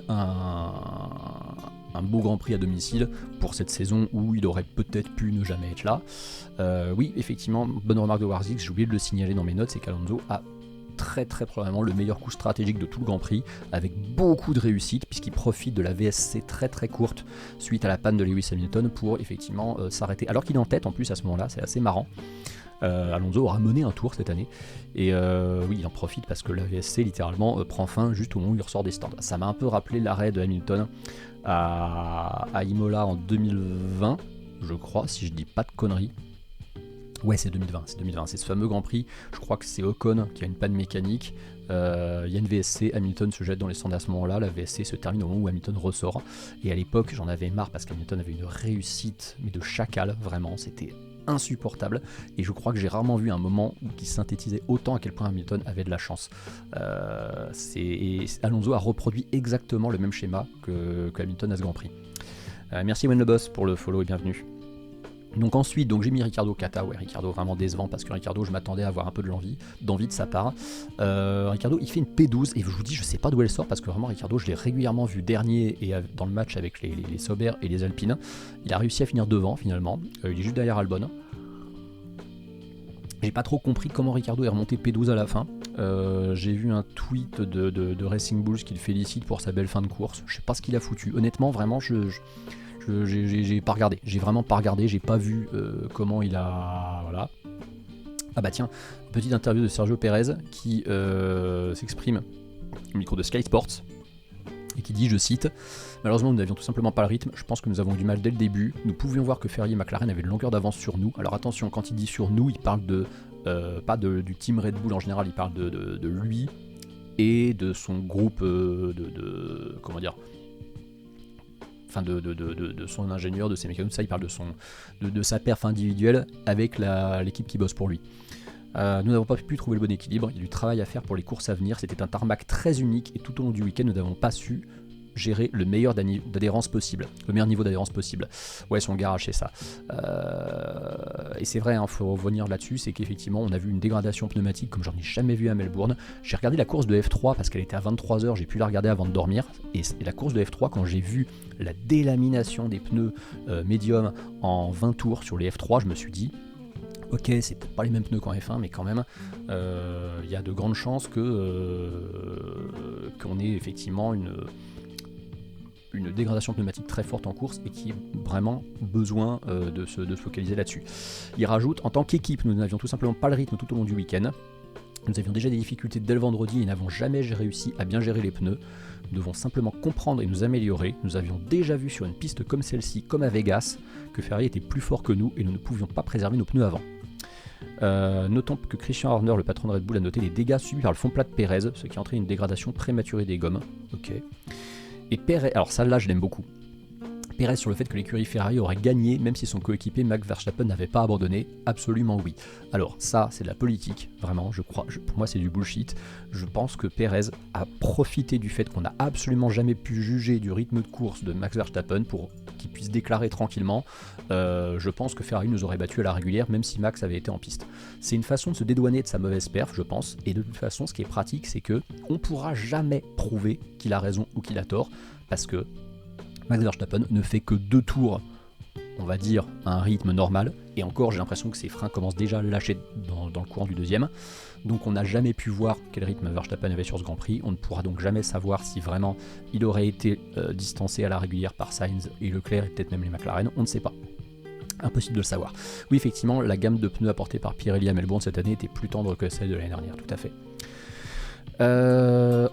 un beau Grand Prix à domicile pour cette saison où il aurait peut-être pu ne jamais être là. Oui, effectivement, bonne remarque de Warzix, j'ai oublié de le signaler dans mes notes, c'est qu'Alonso a très très probablement le meilleur coup stratégique de tout le Grand Prix, avec beaucoup de réussite, puisqu'il profite de la VSC très très courte suite à la panne de Lewis Hamilton pour effectivement s'arrêter. Alors qu'il est en tête en plus à ce moment-là, c'est assez marrant. Alonso aura mené un tour cette année, et oui, il en profite parce que la VSC littéralement prend fin juste au moment où il ressort des stands. Ça m'a un peu rappelé l'arrêt de Hamilton à Imola en 2020, je crois, si je dis pas de conneries. Ouais, c'est 2020, c'est ce fameux Grand Prix, je crois que c'est Ocon qui a une panne mécanique, il y a une VSC, Hamilton se jette dans les stands à ce moment-là, la VSC se termine au moment où Hamilton ressort, et à l'époque j'en avais marre parce qu'Hamilton avait une réussite, mais de chacal, vraiment, c'était insupportable, et je crois que j'ai rarement vu un moment qui synthétisait autant à quel point Hamilton avait de la chance. Et Alonso a reproduit exactement le même schéma que Hamilton à ce Grand Prix. Merci Wayne le Boss pour le follow et bienvenue. Donc ensuite, j'ai mis Ricciardo Kata, ouais, Ricciardo vraiment décevant parce que Ricciardo, je m'attendais à avoir un peu d'envie de sa part. Ricciardo, il fait une P12 et je vous dis, je sais pas d'où elle sort parce que vraiment Ricciardo, je l'ai régulièrement vu dernier et dans le match avec les Sauber et les Alpines. Il a réussi à finir devant finalement, il est juste derrière Albon. J'ai pas trop compris comment Ricciardo est remonté P12 à la fin. J'ai vu un tweet de Racing Bulls qui le félicite pour sa belle fin de course. Je sais pas ce qu'il a foutu. Honnêtement, vraiment, j'ai pas regardé. J'ai vraiment pas regardé. J'ai pas vu comment il a. Voilà. Ah bah tiens, petite interview de Sergio Pérez qui s'exprime au micro de Sky Sports et qui dit, je cite, malheureusement nous n'avions tout simplement pas le rythme, je pense que nous avons du mal dès le début, nous pouvions voir que Ferrari et McLaren avaient une longueur d'avance sur nous. Alors attention, quand il dit sur nous, il parle pas du team Red Bull en général, il parle de lui et de son groupe comment dire, enfin de son ingénieur, de ses mécanos, ça, il parle de sa perf individuelle avec l'équipe qui bosse pour lui. Nous n'avons pas pu trouver le bon équilibre, il y a du travail à faire pour les courses à venir, c'était un tarmac très unique et tout au long du week-end nous n'avons pas su gérer le meilleur d'adhérence possible, le meilleur niveau d'adhérence possible. Ouais, son garage c'est ça. Et c'est vrai, faut revenir là-dessus, c'est qu'effectivement on a vu une dégradation pneumatique comme j'en ai jamais vu à Melbourne. J'ai regardé la course de F3 parce qu'elle était à 23h, j'ai pu la regarder avant de dormir, et la course de F3, quand j'ai vu la délamination des pneus médium en 20 tours sur les F3, je me suis dit, ok, c'est peut-être pas les mêmes pneus qu'en F1, mais quand même, il y a de grandes chances qu'on ait effectivement une dégradation pneumatique très forte en course et qui a vraiment besoin de se focaliser là-dessus. Il rajoute, en tant qu'équipe, nous n'avions tout simplement pas le rythme tout au long du week-end. Nous avions déjà des difficultés dès le vendredi et n'avons jamais réussi à bien gérer les pneus. Nous devons simplement comprendre et nous améliorer. Nous avions déjà vu sur une piste comme celle-ci, comme à Vegas, que Ferrari était plus fort que nous et nous ne pouvions pas préserver nos pneus avant. Notons que Christian Horner, le patron de Red Bull, a noté les dégâts subis par le fond plat de Pérez, ce qui a entraîné une dégradation prématurée des gommes. Ok. Et Pérez, alors ça là je l'aime beaucoup. Pérez sur le fait que l'écurie Ferrari aurait gagné même si son coéquipier Max Verstappen n'avait pas abandonné, absolument oui. Alors ça c'est de la politique, vraiment, je crois, pour moi c'est du bullshit. Je pense que Pérez a profité du fait qu'on n'a absolument jamais pu juger du rythme de course de Max Verstappen pour qu'il puisse déclarer tranquillement je pense que Ferrari nous aurait battu à la régulière même si Max avait été en piste. C'est une façon de se dédouaner de sa mauvaise perf, je pense, et de toute façon ce qui est pratique c'est que on pourra jamais prouver qu'il a raison ou qu'il a tort, parce que Max Verstappen ne fait que 2 tours, on va dire, à un rythme normal, et encore j'ai l'impression que ses freins commencent déjà à lâcher dans le courant du deuxième, donc on n'a jamais pu voir quel rythme Verstappen avait sur ce Grand Prix, on ne pourra donc jamais savoir si vraiment il aurait été distancé à la régulière par Sainz et Leclerc et peut-être même les McLaren, on ne sait pas. Impossible de le savoir. Oui, effectivement, la gamme de pneus apportée par Pirelli à Melbourne cette année était plus tendre que celle de l'année dernière, tout à fait.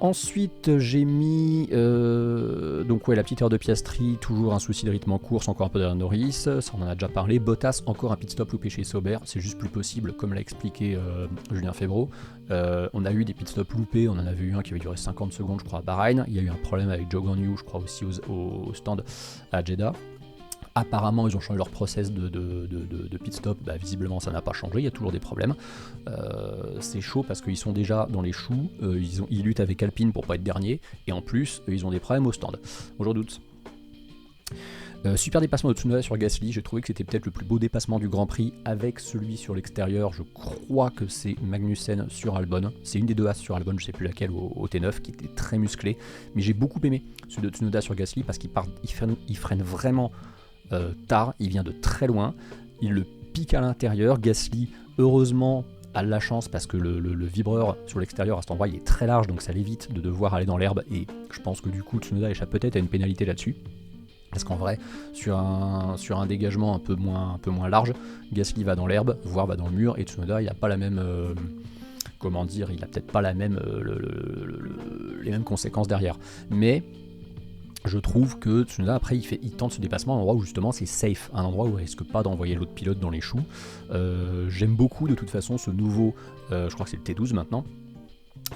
Ensuite, j'ai mis donc la petite heure de Piastri, toujours un souci de rythme en course, encore un peu derrière Norris, ça on en a déjà parlé. Bottas, encore un pit stop loupé chez Sauber, c'est juste plus possible, comme l'a expliqué Julien Febvre. On a eu des pit stops loupés, on en a vu un qui avait duré 50 secondes, je crois, à Bahreïn. Il y a eu un problème avec Zhou Guanyu, je crois, aussi au stand à Jeddah. Apparemment, ils ont changé leur process de pit stop. Visiblement, ça n'a pas changé. Il y a toujours des problèmes. C'est chaud parce qu'ils sont déjà dans les choux. Ils luttent avec Alpine pour pas être dernier. Et en plus, ils ont des problèmes au stand. J'en doute. Super dépassement de Tsunoda sur Gasly. J'ai trouvé que c'était peut-être le plus beau dépassement du Grand Prix avec celui sur l'extérieur. Je crois que c'est Magnussen sur Albon. C'est une des deux As sur Albon, je sais plus laquelle, au T9, qui était très musclé. Mais j'ai beaucoup aimé celui de Tsunoda sur Gasly parce qu'il freine vraiment tard, il vient de très loin, il le pique à l'intérieur. Gasly, heureusement, a la chance parce que le vibreur sur l'extérieur à cet endroit il est très large, donc ça l'évite de devoir aller dans l'herbe, et je pense que du coup Tsunoda échappe peut-être à une pénalité là-dessus. Parce qu'en vrai, sur un dégagement un peu moins large, Gasly va dans l'herbe, voire va dans le mur, et Tsunoda il n'a pas la même il a peut-être pas la même les mêmes conséquences derrière. Mais je trouve que Tsunoda, après, il tente ce dépassement à un endroit où justement c'est safe, un endroit où il risque pas d'envoyer l'autre pilote dans les choux. J'aime beaucoup de toute façon ce nouveau, je crois que c'est le T12 maintenant,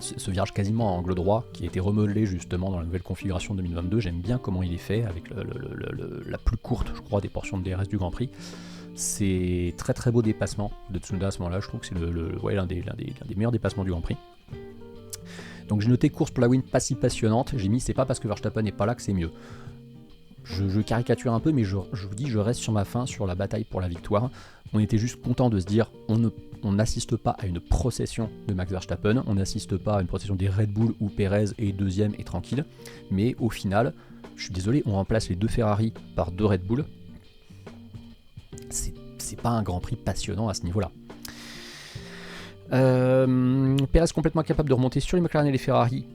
ce virage quasiment à angle droit qui a été remodelé justement dans la nouvelle configuration 2022. J'aime bien comment il est fait avec la plus courte, je crois, des portions de DRS du Grand Prix. C'est très très beau dépassement de Tsunoda à ce moment-là. Je trouve que c'est l'un des meilleurs dépassements du Grand Prix. Donc j'ai noté course pour la win pas si passionnante, j'ai mis c'est pas parce que Verstappen n'est pas là que c'est mieux. Je caricature un peu, mais je vous dis, je reste sur ma faim sur la bataille pour la victoire. On était juste content de se dire, on n'assiste pas à une procession de Max Verstappen, on n'assiste pas à une procession des Red Bull où Perez est deuxième et tranquille, mais au final, je suis désolé, on remplace les deux Ferrari par deux Red Bull. C'est pas un Grand Prix passionnant à ce niveau-là. Perez complètement capable de remonter sur les McLaren et les Ferrari.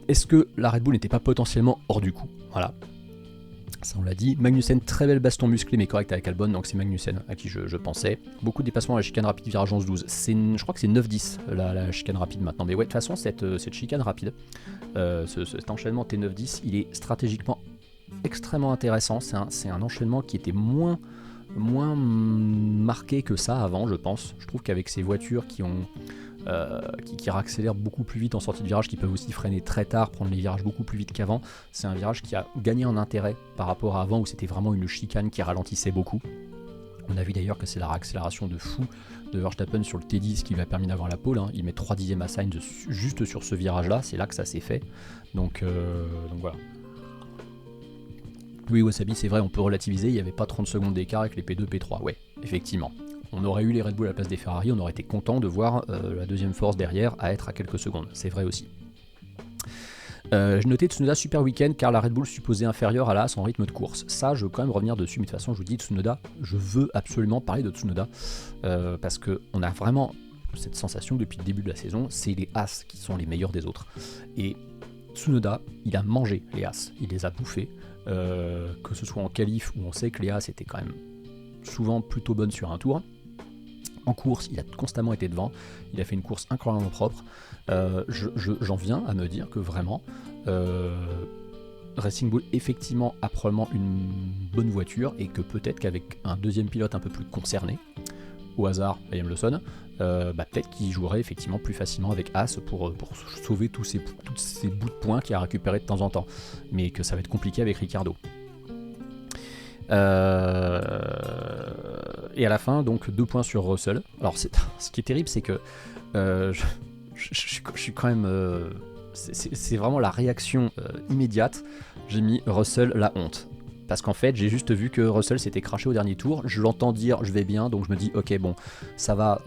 Est-ce que la Red Bull n'était pas potentiellement hors du coup? Voilà, ça on l'a dit. Magnussen, très belle baston musclé mais correct avec Albon, donc c'est Magnussen à qui je pensais. Beaucoup de dépassements à la chicane rapide virage 11-12. Je crois que c'est 9-10 la chicane rapide maintenant. Mais ouais, de toute façon, cette chicane rapide, cet enchaînement T9-10, il est stratégiquement extrêmement intéressant. C'est un enchaînement qui était moins marqué que ça avant, je pense. Je trouve qu'avec ces voitures qui accélèrent beaucoup plus vite en sortie de virage, qui peuvent aussi freiner très tard, prendre les virages beaucoup plus vite qu'avant, c'est un virage qui a gagné en intérêt par rapport à avant où c'était vraiment une chicane qui ralentissait beaucoup. On a vu d'ailleurs que c'est la réaccélération de fou de Verstappen sur le T10 qui lui a permis d'avoir la pole, hein. Il met 3 dixièmes à Sainz juste sur ce virage là, c'est là que ça s'est fait, donc voilà. Oui, Wasabi, c'est vrai, on peut relativiser, il n'y avait pas 30 secondes d'écart avec les P2, P3, ouais, effectivement. On aurait eu les Red Bull à la place des Ferrari, on aurait été content de voir la deuxième force derrière à être à quelques secondes, c'est vrai aussi. Je notais Tsunoda super week-end car la Red Bull supposée inférieure à la Haas en rythme de course. Ça, je veux quand même revenir dessus, mais de toute façon, je vous dis, Tsunoda, je veux absolument parler de Tsunoda parce qu'on a vraiment cette sensation depuis le début de la saison, c'est les Haas qui sont les meilleurs des autres. Et Tsunoda, il a mangé les Haas, il les a bouffés. Que ce soit en qualif où on sait que les Haas étaient quand même souvent plutôt bonnes sur un tour. En course, il a constamment été devant, il a fait une course incroyablement propre. J'en viens à me dire que vraiment, Racing Bull effectivement a probablement une bonne voiture et que peut-être qu'avec un deuxième pilote un peu plus concerné, au hasard, Liam Lawson, peut-être qu'il jouerait effectivement plus facilement avec Haas pour sauver tous ces bouts de points qu'il a récupérés de temps en temps, mais que ça va être compliqué avec Ricciardo. Et à la fin, donc 2 points sur Russell. Alors ce qui est terrible, c'est que je suis quand même... c'est vraiment la réaction immédiate. J'ai mis Russell la honte. Parce qu'en fait, j'ai juste vu que Russell s'était crashé au dernier tour. Je l'entends dire je vais bien, donc je me dis ok bon, ça va,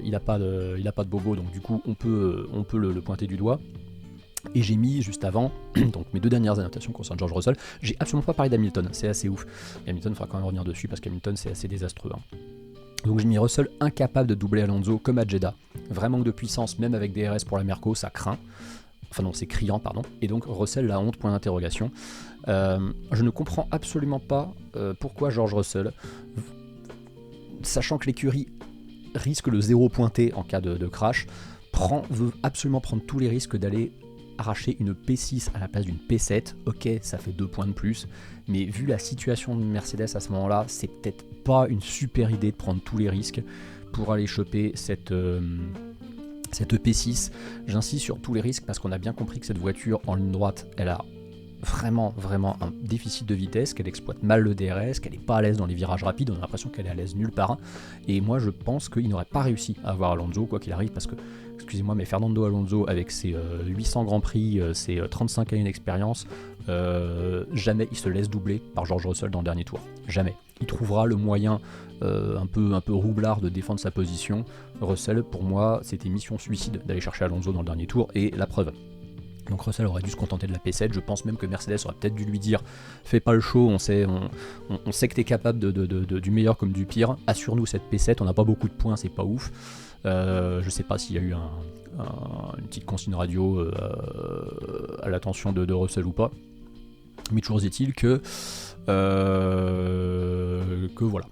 il a pas de bobo, donc du coup on peut le pointer du doigt. Et j'ai mis juste avant, donc mes 2 dernières annotations concernant George Russell, j'ai absolument pas parlé d'Hamilton, c'est assez ouf. Et Hamilton, il faudra quand même revenir dessus parce qu'Hamilton c'est assez désastreux. Hein. Donc j'ai mis Russell incapable de doubler Alonso comme à Jeddah. Vrai manque de puissance, même avec DRS pour la Merco, ça craint. Enfin non, c'est criant, pardon. Et donc Russell, la honte, point d'interrogation. Je ne comprends absolument pas pourquoi George Russell sachant que l'écurie risque le 0 pointé en cas de crash, veut absolument prendre tous les risques d'aller arracher une P6 à la place d'une P7. Ok, ça fait 2 points de plus, mais vu la situation de Mercedes à ce moment-là, c'est peut-être pas une super idée de prendre tous les risques pour aller choper cette P6. J'insiste sur tous les risques parce qu'on a bien compris que cette voiture en ligne droite, elle a vraiment un déficit de vitesse, qu'elle exploite mal le DRS, qu'elle n'est pas à l'aise dans les virages rapides, on a l'impression qu'elle est à l'aise nulle part. Et moi je pense qu'il n'aurait pas réussi à avoir Alonso, quoi qu'il arrive, parce que, excusez-moi, mais Fernando Alonso, avec ses 800 Grands Prix, ses 35 années d'expérience, jamais il se laisse doubler par George Russell dans le dernier tour. Jamais. Il trouvera le moyen un peu roublard de défendre sa position. Russell, pour moi, c'était mission suicide d'aller chercher Alonso dans le dernier tour, et la preuve. Donc Russell aurait dû se contenter de la P7, je pense même que Mercedes aurait peut-être dû lui dire fais pas le show, on sait que t'es capable du meilleur comme du pire, assure-nous cette P7, on n'a pas beaucoup de points, c'est pas ouf. Je sais pas s'il y a eu une petite consigne radio à l'attention de Russell ou pas, mais toujours est-il que voilà.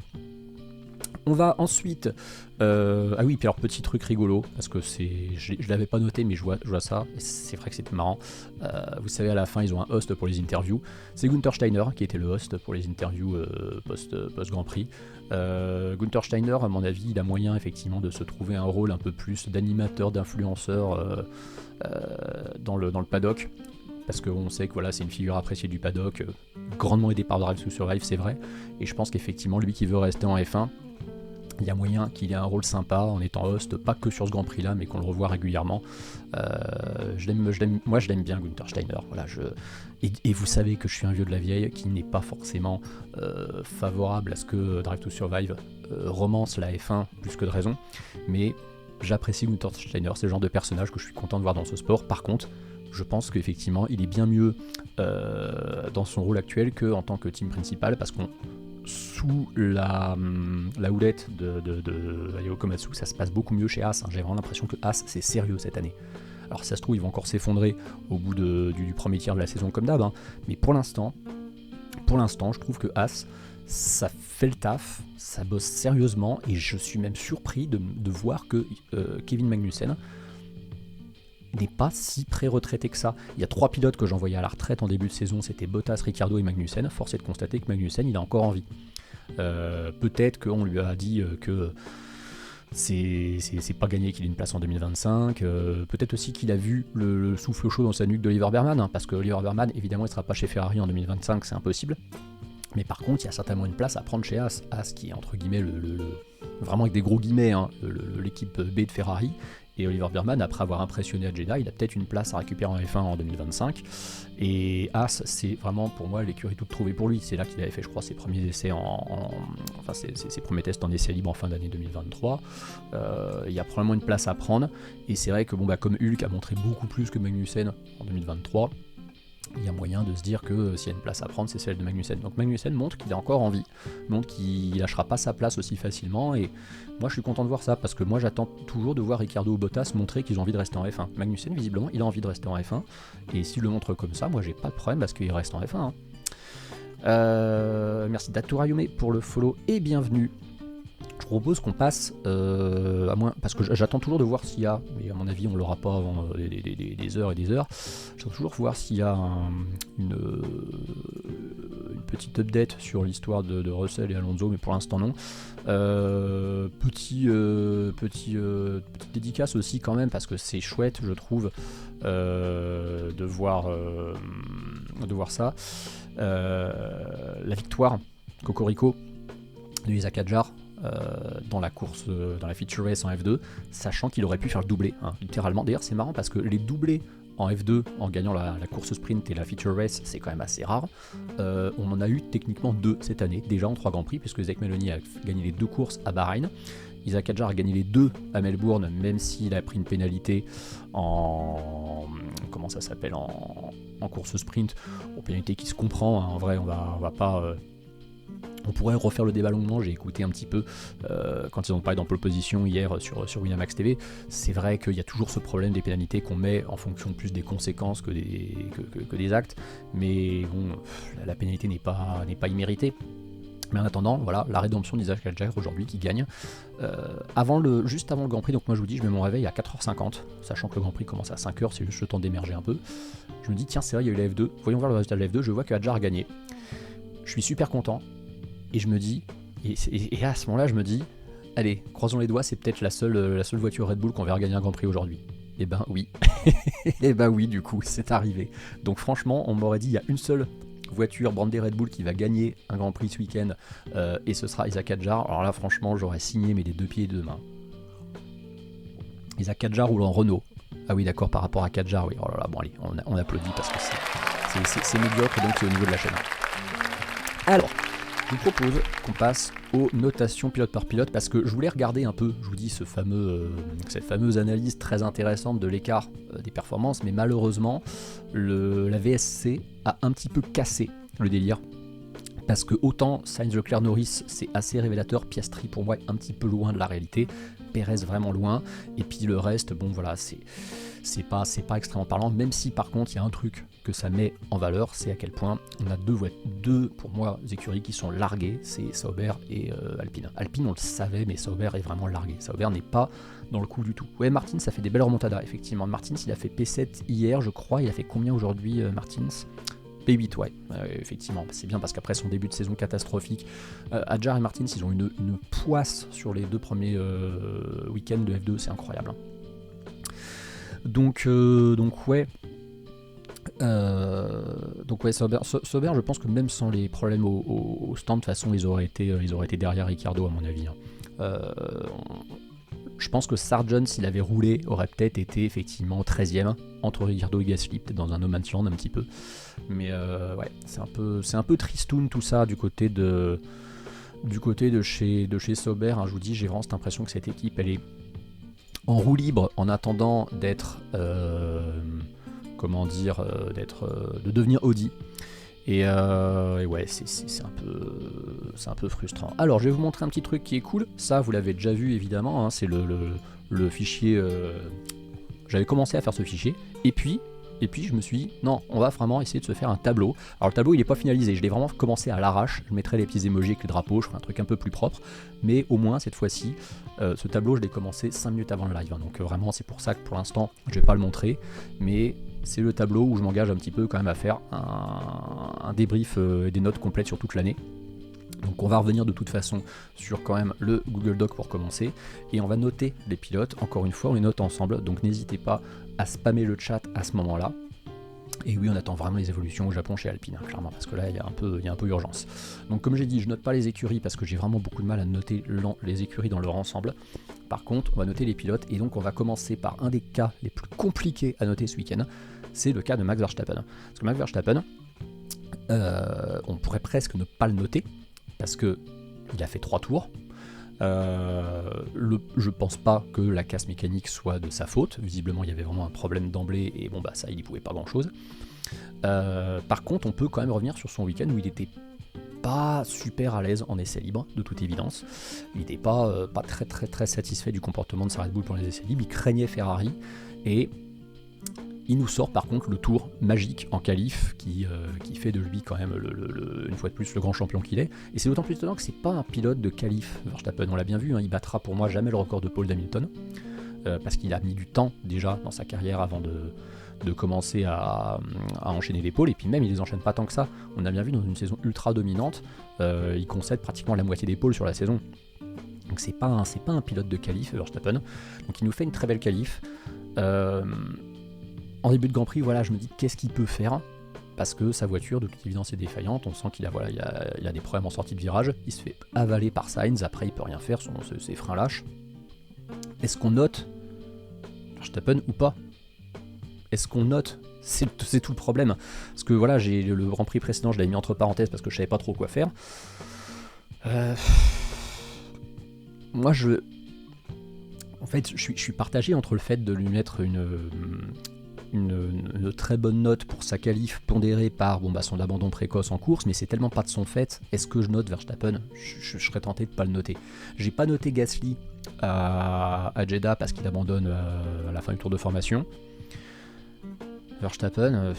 On va ensuite... ah oui, puis alors petit truc rigolo, parce que je l'avais pas noté, mais je vois ça, et c'est vrai que c'était marrant. Vous savez, à la fin, ils ont un host pour les interviews. C'est Günther Steiner qui était le host pour les interviews post-Grand Prix. Günther Steiner, à mon avis, il a moyen effectivement de se trouver un rôle un peu plus d'animateur, d'influenceur dans le paddock. Parce qu'on sait que voilà, c'est une figure appréciée du paddock, grandement aidé par Drive to Survive, c'est vrai. Et je pense qu'effectivement, lui qui veut rester en F1, il y a moyen qu'il ait un rôle sympa en étant host, pas que sur ce Grand Prix là, mais qu'on le revoit régulièrement. Moi je l'aime bien, Günther Steiner. Voilà, et vous savez que je suis un vieux de la vieille qui n'est pas forcément favorable à ce que Drive to Survive romance la F1 plus que de raison, mais j'apprécie Günther Steiner, c'est le genre de personnage que je suis content de voir dans ce sport. Par contre, je pense qu'effectivement il est bien mieux dans son rôle actuel qu'en tant que team principal, parce qu'on sous la houlette de Ayao Komatsu, ça se passe beaucoup mieux chez Haas. J'ai vraiment l'impression que Haas, c'est sérieux cette année. Alors si ça se trouve, ils vont encore s'effondrer au bout du premier tiers de la saison comme d'hab, mais pour l'instant, je trouve que Haas, ça fait le taf, ça bosse sérieusement, et je suis même surpris de voir que Kevin Magnussen n'est pas si pré-retraité que ça. Il y a 3 pilotes que j'envoyais à la retraite en début de saison, c'était Bottas, Ricciardo et Magnussen. Force est de constater que Magnussen, il a encore envie. Peut-être qu'on lui a dit que c'est pas gagné qu'il ait une place en 2025. Peut-être aussi qu'il a vu le souffle chaud dans sa nuque d'Oliver Berman, parce que Oliver Berman, évidemment, il ne sera pas chez Ferrari en 2025, c'est impossible. Mais par contre, il y a certainement une place à prendre chez Haas. Haas qui est entre guillemets vraiment avec des gros guillemets, l'équipe B de Ferrari. Et Oliver Berman, après avoir impressionné à Jeddah, il a peut-être une place à récupérer en F1 en 2025. Et Haas, c'est vraiment pour moi l'écurie toute trouvée pour lui. C'est là qu'il avait fait, je crois, ses premiers essais ses premiers tests en essai libre en fin d'année 2023. Il y a probablement une place à prendre. Et c'est vrai que comme Hulk a montré beaucoup plus que Magnussen en 2023, il y a moyen de se dire que s'il y a une place à prendre, c'est celle de Magnussen. Donc Magnussen montre qu'il a encore envie, montre qu'il lâchera pas sa place aussi facilement, et moi je suis content de voir ça, parce que moi j'attends toujours de voir Ricciardo ou Bottas montrer qu'ils ont envie de rester en F1. Magnussen, visiblement, il a envie de rester en F1, et s'il le montre comme ça, moi j'ai pas de problème parce qu'il reste en F1. Merci Datorayume pour le follow et bienvenue. Je propose qu'on passe à moins, parce que j'attends toujours de voir s'il y a, mais à mon avis on l'aura pas avant des heures et des heures. J'attends toujours de voir s'il y a une petite update sur l'histoire de Russell et Alonso, mais pour l'instant non. Petite dédicace aussi quand même, parce que c'est chouette je trouve de voir ça. La victoire Cocorico de Isaac Hadjar dans la course, dans la feature race en F2, sachant qu'il aurait pu faire le doublé, littéralement. D'ailleurs c'est marrant parce que les doublés en F2 en gagnant la course sprint et la feature race, c'est quand même assez rare. On en a eu techniquement 2 cette année, déjà en 3 Grands Prix, puisque Zach Meloni a gagné les 2 courses à Bahreïn. Isaac Hadjar a gagné les 2 à Melbourne, même s'il a pris une pénalité en course sprint. Bon, pénalité qui se comprend, en vrai on va pas... On pourrait refaire le débat longuement, j'ai écouté un petit peu quand ils ont parlé dans Pole Position hier sur Winamax TV. C'est vrai qu'il y a toujours ce problème des pénalités qu'on met en fonction plus des conséquences que des actes, mais bon, la pénalité n'est pas imméritée. Mais en attendant, voilà, la rédemption d'Isaac Hadjar aujourd'hui qui gagne. Juste avant le Grand Prix, donc moi je vous dis, je mets mon réveil à 4h50, sachant que le Grand Prix commence à 5h, c'est juste le temps d'émerger un peu. Je me dis, tiens, c'est vrai, il y a eu la F2, voyons voir le résultat de la F2, je vois que Hadjar a gagné. Je suis super content, et je me dis, et à ce moment-là, je me dis, allez, croisons les doigts, c'est peut-être la seule voiture Red Bull qu'on verra gagner un Grand Prix aujourd'hui. Et ben oui, et ben oui, du coup, c'est arrivé. Donc franchement, on m'aurait dit, il y a une seule voiture brandée Red Bull qui va gagner un Grand Prix ce week-end, et ce sera Isaac Hadjar. Alors là, franchement, j'aurais signé, mais des 2 pieds et 2 mains. Isaac Hadjar roule en Renault. Ah oui, d'accord, par rapport à Hadjar, oui. Oh là là, bon allez, on applaudit parce que c'est médiocre, donc c'est au niveau de la chaîne. Alors, je vous propose qu'on passe aux notations pilote par pilote, parce que je voulais regarder un peu, je vous dis, cette fameuse analyse très intéressante de l'écart des performances, mais malheureusement, la VSC a un petit peu cassé le délire, parce que autant Sainz, Leclerc, Norris, c'est assez révélateur, Piastri pour moi est un petit peu loin de la réalité, Pérez vraiment loin, et puis le reste, bon voilà, c'est pas extrêmement parlant, même si par contre il y a un truc que ça met en valeur, c'est à quel point on a deux pour moi écuries qui sont larguées, c'est Sauber et Alpine. Alpine on le savait, mais Sauber est vraiment largué, Sauber n'est pas dans le coup du tout. Ouais, Martins ça fait des belles remontadas, effectivement. Martins il a fait P7 hier je crois, il a fait combien aujourd'hui Martins? P8, ouais, effectivement, c'est bien parce qu'après son début de saison catastrophique, Hadjar et Martins ils ont une poisse sur les 2 premiers week-ends de F2, c'est incroyable. Hein. Donc ouais, Sauber, je pense que même sans les problèmes au stand, de toute façon, ils auraient été derrière Ricciardo à mon avis. Hein. Je pense que Sargent, s'il avait roulé, aurait peut-être été effectivement 13ème entre Ricciardo et Gasly, peut-être dans un no man's land un petit peu. Mais ouais, c'est un peu tristoun tout ça du côté de chez Sauber. Hein, je vous dis, j'ai vraiment cette impression que cette équipe, elle est en roue libre en attendant d'être, de devenir Audi. Et ouais, c'est un peu frustrant. Alors, je vais vous montrer un petit truc qui est cool. Ça, vous l'avez déjà vu évidemment. Hein, c'est le fichier. J'avais commencé à faire ce fichier. Et puis, je me suis dit, non, on va vraiment essayer de se faire un tableau. Alors, le tableau, il n'est pas finalisé. Je l'ai vraiment commencé à l'arrache. Je mettrai les petits émojis avec les drapeaux. Je ferai un truc un peu plus propre. Mais au moins, cette fois-ci, ce tableau, je l'ai commencé 5 minutes avant le live. Hein, donc, vraiment, c'est pour ça que pour l'instant, je ne vais pas le montrer. Mais c'est le tableau où je m'engage un petit peu quand même à faire un débrief et des notes complètes sur toute l'année. Donc on va revenir de toute façon sur quand même le Google Doc pour commencer, et on va noter les pilotes, encore une fois on les note ensemble, donc n'hésitez pas à spammer le chat à ce moment-là. Et oui, on attend vraiment les évolutions au Japon chez Alpine, hein, clairement, parce que là il y a un peu urgence. Donc comme j'ai dit, je note pas les écuries parce que j'ai vraiment beaucoup de mal à noter les écuries dans leur ensemble. Par contre, on va noter les pilotes, et donc on va commencer par un des cas les plus compliqués à noter ce week-end, c'est le cas de Max Verstappen. Parce que Max Verstappen, on pourrait presque ne pas le noter, parce que il a fait 3 tours. Je pense pas que la casse mécanique soit de sa faute. Visiblement, il y avait vraiment un problème d'emblée, et bon bah ça, il y pouvait pas grand chose. Par contre, on peut quand même revenir sur son week-end où il était pas super à l'aise en essai libre, de toute évidence. Il n'était pas très satisfait du comportement de sa Red Bull pour les essais libres. Il craignait Ferrari, et il nous sort par contre le tour magique en qualif qui fait de lui quand même une fois de plus le grand champion qu'il est. Et c'est d'autant plus étonnant que c'est pas un pilote de qualif Verstappen, on l'a bien vu, hein, il battra pour moi jamais le record de Paul Hamilton, parce qu'il a mis du temps déjà dans sa carrière avant de commencer à enchaîner les pôles, et puis même il les enchaîne pas tant que ça. On a bien vu dans une saison ultra dominante, il concède pratiquement la moitié des pôles sur la saison. Donc c'est pas un pilote de qualif Verstappen. Donc il nous fait une très belle qualif. En début de Grand Prix, voilà, je me dis qu'est-ce qu'il peut faire, parce que sa voiture de toute évidence est défaillante. On sent qu'il a des problèmes en sortie de virage. Il se fait avaler par Sainz, après il peut rien faire, ses freins lâchent. Est-ce qu'on note Verstappen ou pas? Est-ce qu'on note? C'est tout le problème. Parce que voilà, le Grand Prix précédent, je l'avais mis entre parenthèses parce que je savais pas trop quoi faire. Moi, en fait, je suis partagé entre le fait de lui mettre une très bonne note pour sa qualif pondérée par son abandon précoce en course, mais c'est tellement pas de son fait. Est-ce que je note Verstappen? Je serais tenté de pas le noter. J'ai pas noté Gasly à Jeddah parce qu'il abandonne à la fin du tour de formation. Verstappen,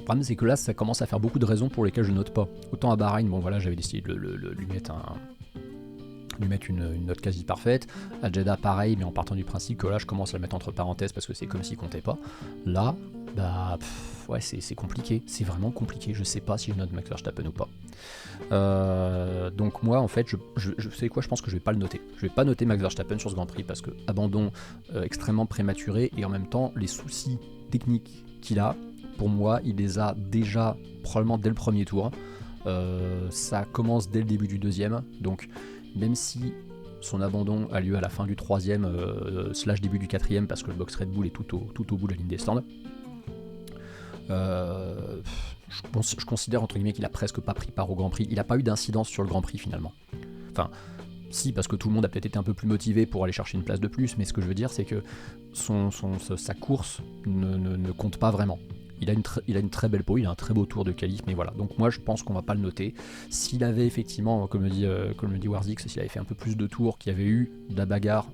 Le problème, c'est que là, ça commence à faire beaucoup de raisons pour lesquelles je note pas. Autant à Bahreïn, bon voilà, j'avais décidé de lui mettre une note quasi parfaite. À Jeddah, pareil, mais en partant du principe que là, je commence à le mettre entre parenthèses parce que c'est comme s'il comptait pas. Là, bah, ouais, c'est compliqué. C'est vraiment compliqué. Je sais pas si je note Max Verstappen ou pas. Donc moi, en fait, je sais quoi, je pense que je vais pas le noter. Je vais pas noter Max Verstappen sur ce Grand Prix parce que abandon extrêmement prématuré et en même temps, les soucis techniques qu'il a, pour moi, il les a déjà probablement dès le premier tour. Ça commence dès le début du deuxième, donc même si son abandon a lieu à la fin du troisième / début du quatrième parce que le box Red Bull est tout au bout de la ligne des stands, je considère entre guillemets qu'il a presque pas pris part au Grand Prix. Il n'a pas eu d'incidence sur le Grand Prix finalement. Enfin, si, parce que tout le monde a peut-être été un peu plus motivé pour aller chercher une place de plus, mais ce que je veux dire, c'est que sa course ne compte pas vraiment. Il a une très belle peau, il a un très beau tour de qualif, mais voilà. Donc moi je pense qu'on va pas le noter. S'il avait effectivement, comme le dit Warzix, s'il avait fait un peu plus de tours, qu'il y avait eu de la bagarre,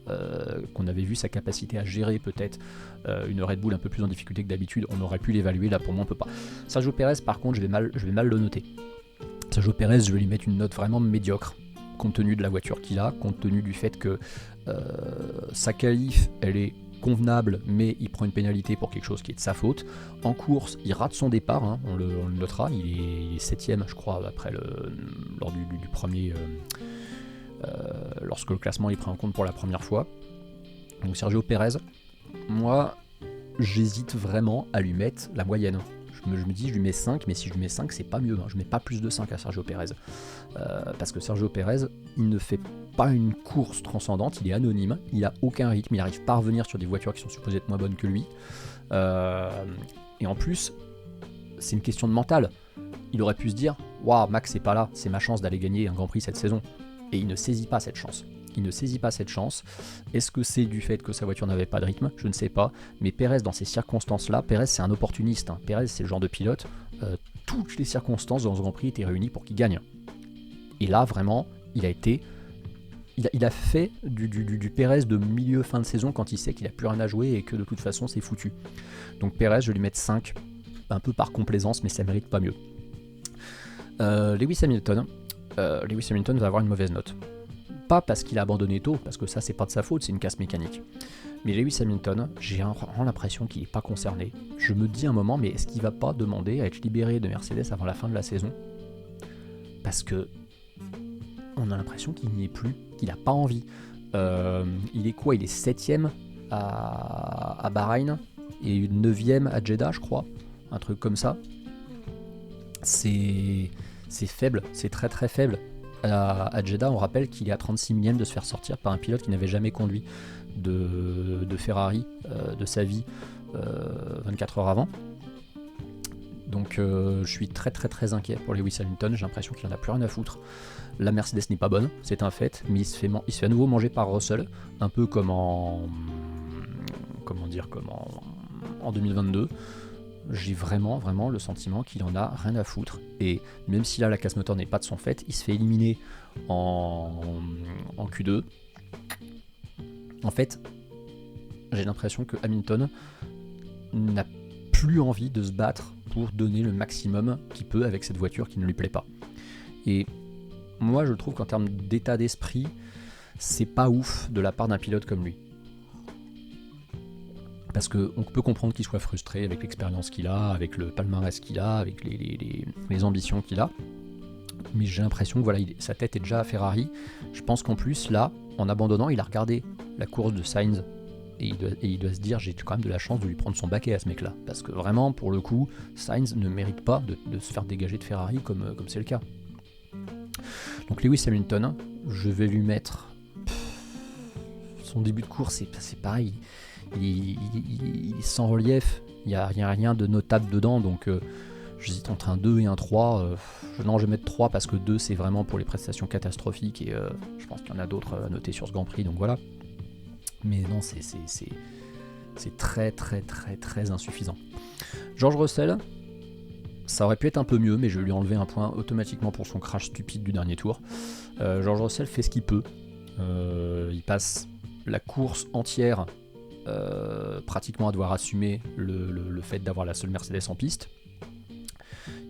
qu'on avait vu sa capacité à gérer peut-être une Red Bull un peu plus en difficulté que d'habitude, on aurait pu l'évaluer. Là pour moi on peut pas. Sergio Pérez par contre je vais mal le noter. Sergio Pérez, je vais lui mettre une note vraiment médiocre, compte tenu de la voiture qu'il a, compte tenu du fait que sa qualif elle est convenable, mais il prend une pénalité pour quelque chose qui est de sa faute. En course, il rate son départ, hein, on le notera, il est 7ème, je crois, après lors du premier, lorsque le classement est pris en compte pour la première fois. Donc Sergio Pérez, moi, j'hésite vraiment à lui mettre la moyenne. Je me dis, je lui mets 5, mais si je lui mets 5, c'est pas mieux. Hein. Je mets pas plus de 5 à Sergio Pérez. Parce que Sergio Pérez, il ne fait pas une course transcendante, il est anonyme, il a aucun rythme, il n'arrive pas à revenir sur des voitures qui sont supposées être moins bonnes que lui. Et en plus, c'est une question de mental. Il aurait pu se dire, waouh, Max c'est pas là, c'est ma chance d'aller gagner un Grand Prix cette saison. Et il ne saisit pas cette chance. Est-ce que c'est du fait que sa voiture n'avait pas de rythme? Je ne sais pas. Mais Pérez, dans ces circonstances-là, Pérez c'est un opportuniste. Hein. Pérez c'est le genre de pilote. Toutes les circonstances dans ce Grand Prix étaient réunies pour qu'il gagne. Et là, vraiment, il a fait du Pérez de milieu fin de saison quand il sait qu'il n'a plus rien à jouer et que de toute façon c'est foutu. Donc Pérez, je vais lui mettre 5, un peu par complaisance, mais ça mérite pas mieux. Lewis Hamilton va avoir une mauvaise note. Pas parce qu'il a abandonné tôt, parce que ça c'est pas de sa faute, c'est une casse mécanique. Mais Lewis Hamilton, j'ai vraiment l'impression qu'il n'est pas concerné. Je me dis un moment, mais est-ce qu'il va pas demander à être libéré de Mercedes avant la fin de la saison? Parce que on a l'impression qu'il n'y est plus, qu'il n'a pas envie. Il est quoi? Il est 7ème à Bahreïn et 9ème à Jeddah, je crois. Un truc comme ça. C'est faible, c'est très très faible. À Jeddah, on rappelle qu'il est à 36 millième de se faire sortir par un pilote qui n'avait jamais conduit de Ferrari de sa vie 24 heures avant. Donc je suis très très très inquiet pour Lewis Hamilton, j'ai l'impression qu'il n'en a plus rien à foutre. La Mercedes n'est pas bonne, c'est un fait, mais il se fait à nouveau manger par Russell, un peu comme en 2022. J'ai vraiment le sentiment qu'il en a rien à foutre. Et même si là la casse moteur n'est pas de son fait, il se fait éliminer en Q2. En fait, j'ai l'impression que Hamilton n'a plus envie de se battre pour donner le maximum qu'il peut avec cette voiture qui ne lui plaît pas. Et moi je trouve qu'en termes d'état d'esprit, c'est pas ouf de la part d'un pilote comme lui. Parce qu'on peut comprendre qu'il soit frustré avec l'expérience qu'il a, avec le palmarès qu'il a, avec les ambitions qu'il a. Mais j'ai l'impression que voilà, sa tête est déjà à Ferrari. Je pense qu'en plus, là, en abandonnant, il a regardé la course de Sainz. Et il doit se dire, j'ai quand même de la chance de lui prendre son baquet à ce mec-là. Parce que vraiment, pour le coup, Sainz ne mérite pas de se faire dégager de Ferrari comme c'est le cas. Donc Lewis Hamilton, je vais lui mettre... son début de course, c'est pareil. Il est sans relief, il n'y a rien de notable dedans, donc j'hésite entre un 2 et un 3. Non, je vais mettre 3 parce que 2 c'est vraiment pour les prestations catastrophiques et je pense qu'il y en a d'autres à noter sur ce Grand Prix, donc voilà. Mais non, c'est très très très très insuffisant. George Russell, ça aurait pu être un peu mieux, mais je vais lui enlever un point automatiquement pour son crash stupide du dernier tour. George Russell fait ce qu'il peut, il passe la course entière pratiquement à devoir assumer le fait d'avoir la seule Mercedes en piste.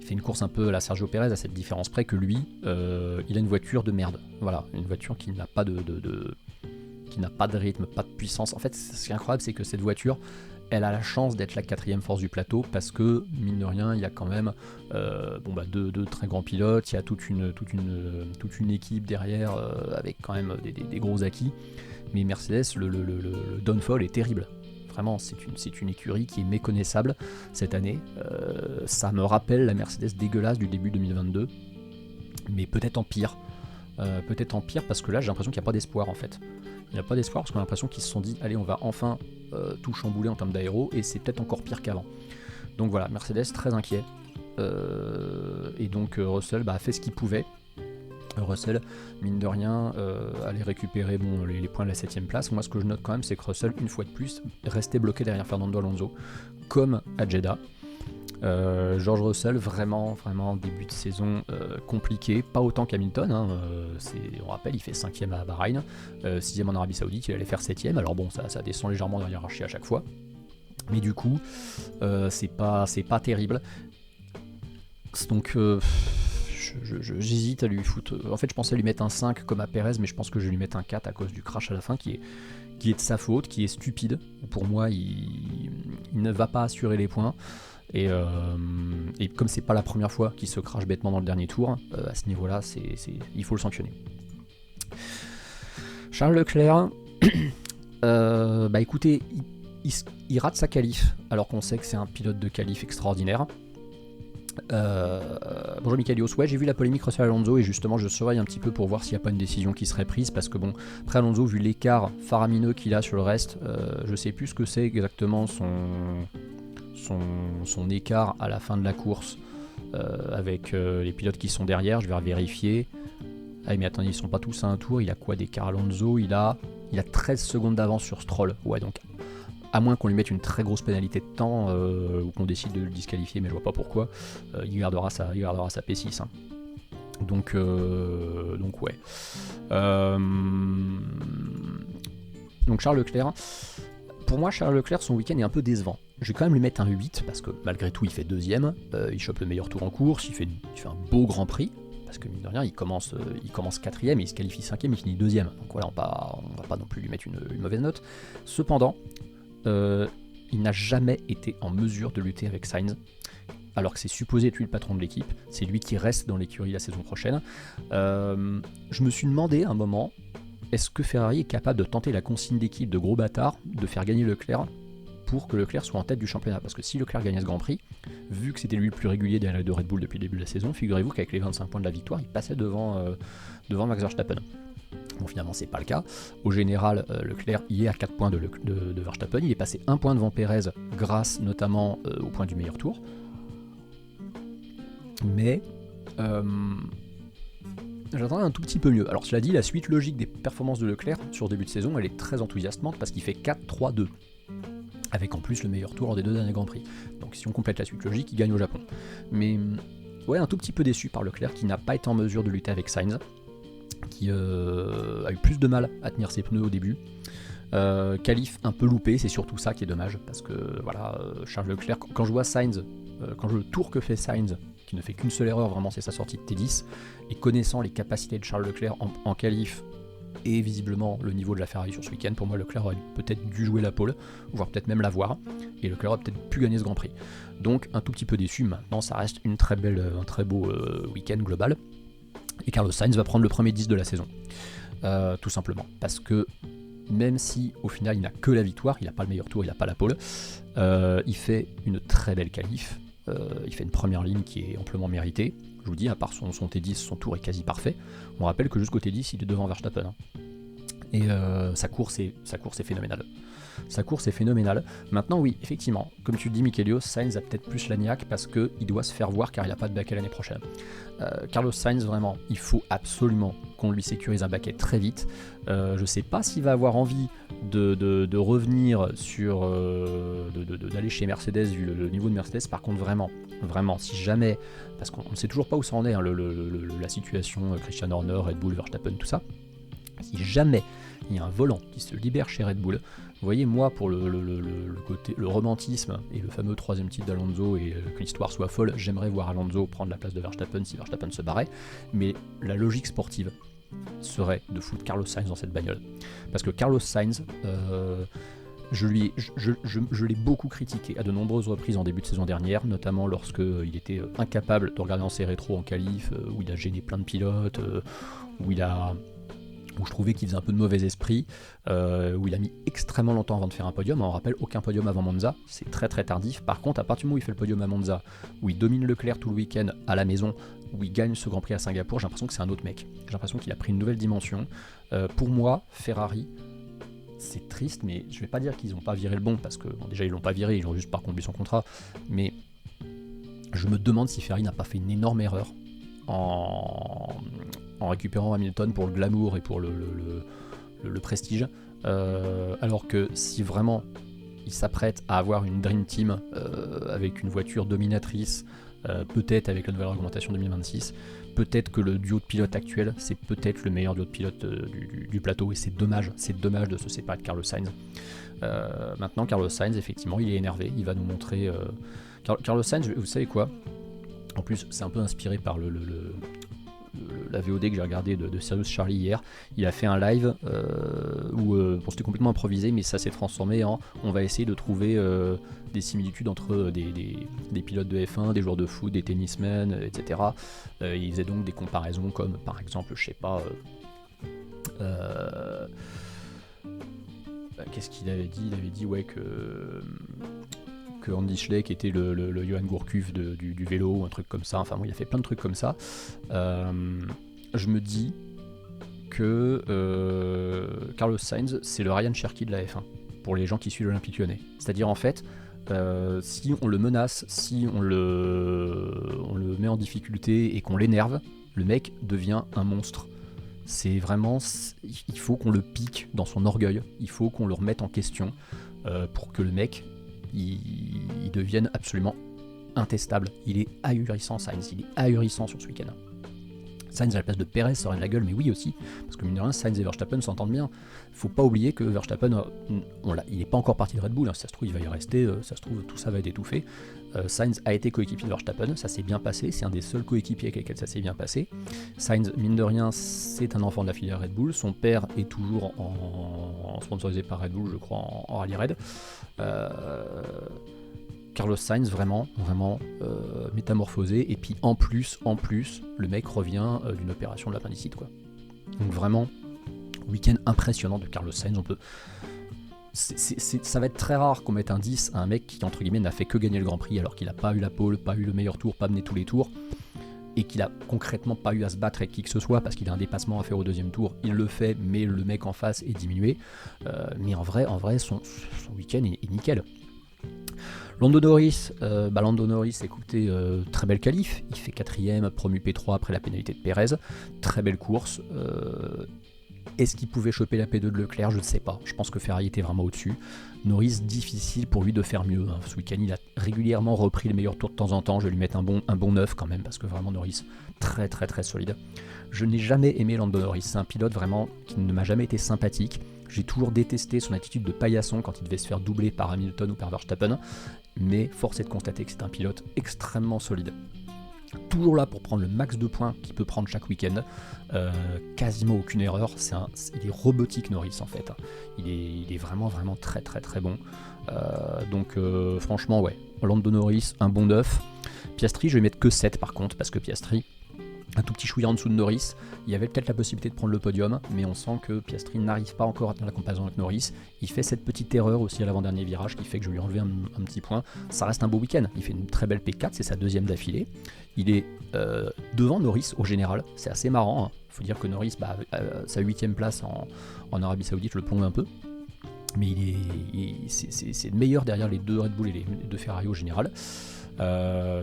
fait une course un peu à la Sergio Pérez, à cette différence près que lui, il a une voiture de merde. Voilà, une voiture qui n'a pas qui n'a pas de rythme, pas de puissance. En fait, ce qui est incroyable, c'est que cette voiture, elle a la chance d'être la 4e force du plateau parce que, mine de rien, il y a quand même deux très grands pilotes, il y a toute une équipe derrière avec quand même des gros acquis. Mais Mercedes, le downfall est terrible. Vraiment, c'est une écurie qui est méconnaissable cette année. Ça me rappelle la Mercedes dégueulasse du début 2022, mais peut-être en pire. Parce que là, j'ai l'impression qu'il n'y a pas d'espoir en fait. Il n'y a pas d'espoir parce qu'on a l'impression qu'ils se sont dit allez, on va enfin tout chambouler en termes d'aéro, et c'est peut-être encore pire qu'avant. Donc voilà, Mercedes très inquiet. Et donc Russell a fait ce qu'il pouvait. Russell, mine de rien, allait récupérer les points de la 7ème place. Moi, ce que je note quand même, c'est que Russell, une fois de plus, restait bloqué derrière Fernando Alonso, comme à Jeddah. George Russell, vraiment début de saison compliqué, pas autant qu'Hamilton, on rappelle, il fait 5ème à Bahreïn, 6ème en Arabie Saoudite, il allait faire 7ème, alors bon, ça descend légèrement dans la hiérarchie à chaque fois, mais du coup, c'est pas terrible. Donc, j'hésite à lui foutre. En fait, je pensais lui mettre un 5 comme à Perez, mais je pense que je vais lui mettre un 4 à cause du crash à la fin qui est de sa faute, qui est stupide. Pour moi, il ne va pas assurer les points. Et comme c'est pas la première fois qu'il se crache bêtement dans le dernier tour, à ce niveau-là, il faut le sanctionner. Charles Leclerc, écoutez, il rate sa qualif, alors qu'on sait que c'est un pilote de qualif extraordinaire. Bonjour Michaelios, ouais, j'ai vu la polémique Russell Alonso et justement je surveille un petit peu pour voir s'il n'y a pas une décision qui serait prise, parce que bon, après Alonso, vu l'écart faramineux qu'il a sur le reste, je sais plus ce que c'est exactement son écart à la fin de la course avec les pilotes qui sont derrière, je vais vérifier. Ah mais attendez, ils sont pas tous à un tour, il a quoi d'écart Alonso, il a 13 secondes d'avance sur Stroll, ouais, donc à moins qu'on lui mette une très grosse pénalité de temps ou qu'on décide de le disqualifier, mais je vois pas pourquoi, il gardera sa P6. Donc ouais. Donc Charles Leclerc, pour moi Charles Leclerc, son week-end est un peu décevant. Je vais quand même lui mettre un 8 parce que malgré tout il fait 2ème, il chope le meilleur tour en course, il fait un beau Grand Prix. Parce que mine de rien, il commence 4ème et il se qualifie 5ème, il finit 2ème. Donc voilà, on va pas non plus lui mettre une mauvaise note. Cependant, il n'a jamais été en mesure de lutter avec Sainz, alors que c'est supposé être lui le patron de l'équipe, c'est lui qui reste dans l'écurie la saison prochaine. Je me suis demandé à un moment, est-ce que Ferrari est capable de tenter la consigne d'équipe de gros bâtard, de faire gagner Leclerc pour que Leclerc soit en tête du championnat? Parce que si Leclerc gagnait ce Grand Prix, vu que c'était lui le plus régulier derrière de Red Bull depuis le début de la saison, figurez-vous qu'avec les 25 points de la victoire, il passait devant Max Verstappen. Bon, finalement, c'est pas le cas. Au général, Leclerc y est à 4 points de Verstappen. Il est passé 1 point devant Pérez grâce notamment au point du meilleur tour. Mais j'attendais un tout petit peu mieux. Alors cela dit, la suite logique des performances de Leclerc sur le début de saison, elle est très enthousiasmante parce qu'il fait 4-3-2. Avec en plus le meilleur tour lors des 2 derniers Grands Prix. Donc si on complète la suite logique, il gagne au Japon. Mais ouais, un tout petit peu déçu par Leclerc qui n'a pas été en mesure de lutter avec Sainz, qui a eu plus de mal à tenir ses pneus au début. Qualif un peu loupé, c'est surtout ça qui est dommage, parce que voilà, Charles Leclerc, quand je vois Sainz, quand je vois le tour que fait Sainz, qui ne fait qu'une seule erreur, vraiment c'est sa sortie de T10, et connaissant les capacités de Charles Leclerc en qualif, et visiblement le niveau de la Ferrari sur ce week-end, pour moi Leclerc aurait peut-être dû jouer la pole, voire peut-être même l'avoir, et Leclerc aurait peut-être pu gagner ce Grand Prix. Donc un tout petit peu déçu. Maintenant ça reste un très beau week-end global, et Carlos Sainz va prendre le premier 10 de la saison, tout simplement, parce que même si au final il n'a que la victoire, il n'a pas le meilleur tour, il n'a pas la pole, il fait une très belle qualif, il fait une première ligne qui est amplement méritée. Je vous dis, à part son T10, son tour est quasi parfait. On rappelle que jusqu'au T10, il est devant Verstappen. Et sa course est phénoménale. Sa course est phénoménale. Maintenant, oui, effectivement, comme tu le dis, Michaelios, Sainz a peut-être plus la niaque parce qu'il doit se faire voir car il n'a pas de baquet l'année prochaine. Carlos Sainz, vraiment, il faut absolument qu'on lui sécurise un baquet très vite. Je ne sais pas s'il va avoir envie de revenir sur... d'aller chez Mercedes vu le niveau de Mercedes. Par contre, vraiment, si jamais... Parce qu'on ne sait toujours pas où ça en est, hein, la situation Christian Horner, Red Bull, Verstappen, tout ça. Si jamais il y a un volant qui se libère chez Red Bull. Vous voyez, moi, pour le côté, le romantisme et le fameux 3e titre d'Alonso et que l'histoire soit folle, j'aimerais voir Alonso prendre la place de Verstappen si Verstappen se barrait. Mais la logique sportive serait de foutre Carlos Sainz dans cette bagnole. Parce que Carlos Sainz, je l'ai beaucoup critiqué à de nombreuses reprises en début de saison dernière, notamment lorsqu'il était incapable de regarder dans ses rétros en qualif, où il a gêné plein de pilotes, où je trouvais qu'il faisait un peu de mauvais esprit, où il a mis extrêmement longtemps avant de faire un podium. On rappelle, aucun podium avant Monza, c'est très très tardif. Par contre, à partir du moment où il fait le podium à Monza, où il domine Leclerc tout le week-end à la maison, où il gagne ce Grand Prix à Singapour, j'ai l'impression que c'est un autre mec. J'ai l'impression qu'il a pris une nouvelle dimension. Pour moi, Ferrari, c'est triste, mais je vais pas dire qu'ils n'ont pas viré le bon, parce que bon, déjà ils l'ont pas viré, ils ont juste pas rempli son contrat, mais je me demande si Ferrari n'a pas fait une énorme erreur en récupérant Hamilton pour le glamour et pour le prestige, alors que si vraiment il s'apprête à avoir une Dream Team avec une voiture dominatrice, peut-être avec la nouvelle réglementation 2026, peut-être que le duo de pilotes actuel, c'est peut-être le meilleur duo de pilotes du plateau, et c'est dommage de se séparer de Carlos Sainz. Maintenant, Carlos Sainz, effectivement, il est énervé, il va nous montrer... Carlos Sainz, vous savez quoi ? En plus, c'est un peu inspiré par la VOD que j'ai regardé de Sirius Charlie hier. Il a fait un live où c'était complètement improvisé, mais ça s'est transformé en on va essayer de trouver des similitudes entre des pilotes de F1, des joueurs de foot, des tennismen, etc. Il faisait donc des comparaisons comme par exemple, je sais pas, qu'est-ce qu'il avait dit ? Il avait dit ouais que Andy Schleck était le Johan Gourcuff du vélo ou un truc comme ça. Enfin bon, il a fait plein de trucs comme ça. Je me dis que Carlos Sainz, c'est le Ryan Cherky de la F1 pour les gens qui suivent l'Olympique Lyonnais. C'est-à-dire en fait, si on le menace, si on le met en difficulté et qu'on l'énerve, le mec devient un monstre. C'est vraiment, il faut qu'on le pique dans son orgueil, il faut qu'on le remette en question pour que le mec il devienne absolument intestable. Il est ahurissant, Sainz, il est ahurissant sur ce week-end. Sainz à la place de Perez ça aurait de la gueule, mais oui aussi, parce que mine de rien, Sainz et Verstappen s'entendent bien. Faut pas oublier que Verstappen, il n'est pas encore parti de Red Bull, hein. Si ça se trouve il va y rester, ça se trouve tout ça va être étouffé. Sainz a été coéquipier de Verstappen, ça s'est bien passé, c'est un des seuls coéquipiers avec lesquels ça s'est bien passé. Sainz, mine de rien, c'est un enfant de la filière Red Bull, son père est toujours en sponsorisé par Red Bull, je crois, en rallye raid. Carlos Sainz vraiment métamorphosé, et puis en plus le mec revient d'une opération de l'appendicite quoi. Donc vraiment week-end impressionnant de Carlos Sainz. Ça va être très rare qu'on mette un 10 à un mec qui entre guillemets n'a fait que gagner le Grand Prix alors qu'il n'a pas eu la pole, pas eu le meilleur tour, pas mené tous les tours, et qu'il a concrètement pas eu à se battre avec qui que ce soit parce qu'il a un dépassement à faire au deuxième tour. Il le fait, mais le mec en face est diminué. Mais en vrai son week-end est nickel. Lando Norris, écoutez, très belle qualif, il fait 4ème, promu P3 après la pénalité de Pérez, très belle course. Est-ce qu'il pouvait choper la P2 de Leclerc ? Je ne sais pas, je pense que Ferrari était vraiment au-dessus. Norris, difficile pour lui de faire mieux, hein. Ce week-end il a régulièrement repris le meilleur tour de temps en temps, je vais lui mettre un bon 9 quand même, parce que vraiment Norris, très très très solide. Je n'ai jamais aimé Lando Norris, c'est un pilote vraiment qui ne m'a jamais été sympathique. J'ai toujours détesté son attitude de paillasson quand il devait se faire doubler par Hamilton ou par Verstappen, mais force est de constater que c'est un pilote extrêmement solide. Toujours là pour prendre le max de points qu'il peut prendre chaque week-end, quasiment aucune erreur, il est robotique Norris en fait, il est vraiment très très très bon, donc franchement ouais, Lando Norris, un bon 9, Piastri je vais mettre que 7 par contre, parce que Piastri, un tout petit chouïa en dessous de Norris, il y avait peut-être la possibilité de prendre le podium, mais on sent que Piastri n'arrive pas encore à tenir la comparaison avec Norris. Il fait cette petite erreur aussi à l'avant-dernier virage qui fait que je lui ai enlevé un petit point. Ça reste un beau week-end, il fait une très belle P4, c'est sa 2ème d'affilée. Il est devant Norris au général, c'est assez marrant, hein. Faut dire que Norris, sa 8ème place en Arabie Saoudite le plombe un peu. Mais c'est le meilleur derrière les deux Red Bull et les deux Ferrari au général.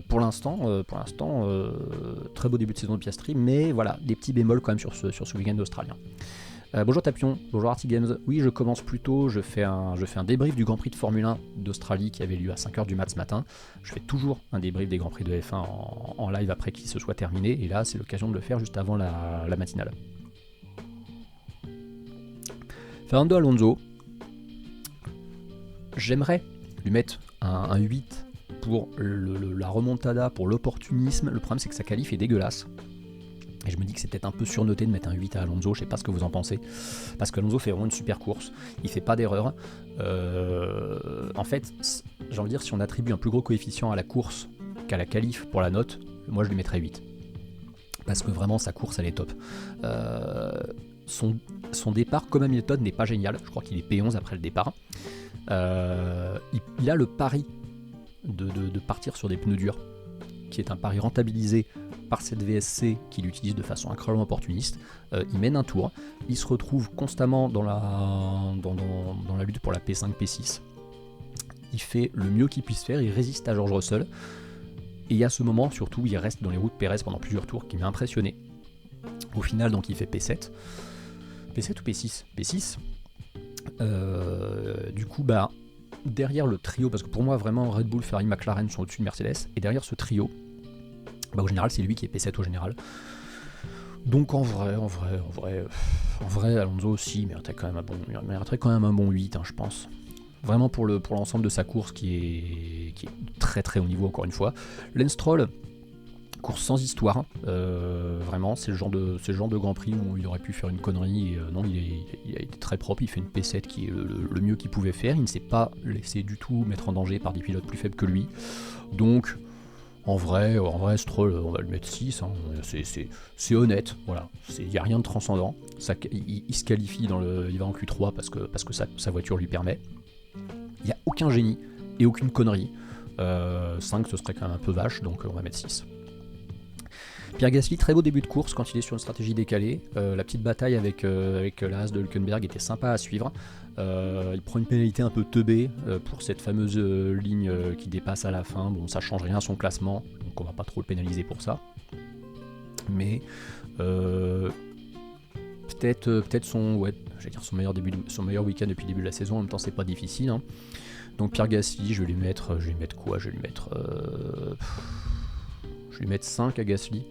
Pour l'instant, très beau début de saison de Piastri, mais voilà, des petits bémols quand même sur ce week-end australien. Bonjour Tapion, bonjour Arty Games. Oui, je commence plus tôt, je fais un débrief du Grand Prix de Formule 1 d'Australie qui avait lieu à 5h du mat ce matin. Je fais toujours un débrief des Grands Prix de F1 en live après qu'il se soit terminé, et là c'est l'occasion de le faire juste avant la matinale. Fernando Alonso, j'aimerais lui mettre un 8 pour la remontada, pour l'opportunisme. Le problème c'est que sa qualif est dégueulasse. Et je me dis que c'est peut-être un peu surnoté de mettre un 8 à Alonso, je sais pas ce que vous en pensez. Parce qu'Alonso fait vraiment une super course, il fait pas d'erreur. En fait, j'ai envie de dire, si on attribue un plus gros coefficient à la course qu'à la qualif pour la note, moi je lui mettrais 8. Parce que vraiment sa course elle est top. Son départ comme Hamilton n'est pas génial, je crois qu'il est P11 après le départ. Il a le pari de partir sur des pneus durs, qui est un pari rentabilisé par cette VSC qu'il utilise de façon incroyablement opportuniste. Il mène un tour, il se retrouve constamment dans la lutte pour la P5, P6. Il fait le mieux qu'il puisse faire, il résiste à George Russell. Et à ce moment, surtout, il reste dans les roues de Pérez pendant plusieurs tours, qui m'a impressionné. Au final, donc, il fait P7. P7 ou P6 P6. Du coup, derrière le trio, parce que pour moi, vraiment, Red Bull, Ferrari, McLaren sont au-dessus de Mercedes, et derrière ce trio, au général, c'est lui qui est P7 au général. Donc en vrai, Alonso aussi, il mériterait quand même un bon 8, je pense. Vraiment pour l'ensemble de sa course qui est très très haut niveau, encore une fois. Lance Stroll, course sans histoire, vraiment, c'est le genre de Grand Prix où il aurait pu faire une connerie, et non, il a été très propre, il fait une P7 qui est le mieux qu'il pouvait faire, il ne s'est pas laissé du tout mettre en danger par des pilotes plus faibles que lui, donc en vrai, Stroll, on va le mettre 6, c'est honnête, voilà, il n'y a rien de transcendant, il se qualifie, il va en Q3 parce que sa voiture lui permet, il n'y a aucun génie et aucune connerie, 5 ce serait quand même un peu vache, donc on va mettre 6. Pierre Gasly, très beau début de course quand il est sur une stratégie décalée. La petite bataille avec la Haas de Hülkenberg était sympa à suivre. Il prend une pénalité un peu teubée pour cette fameuse ligne qui dépasse à la fin. Bon, ça change rien à son classement, donc on va pas trop le pénaliser pour ça. Mais peut-être son meilleur week-end depuis le début de la saison. En même temps, c'est pas difficile. Donc Pierre Gasly, je vais lui mettre 5 à Gasly.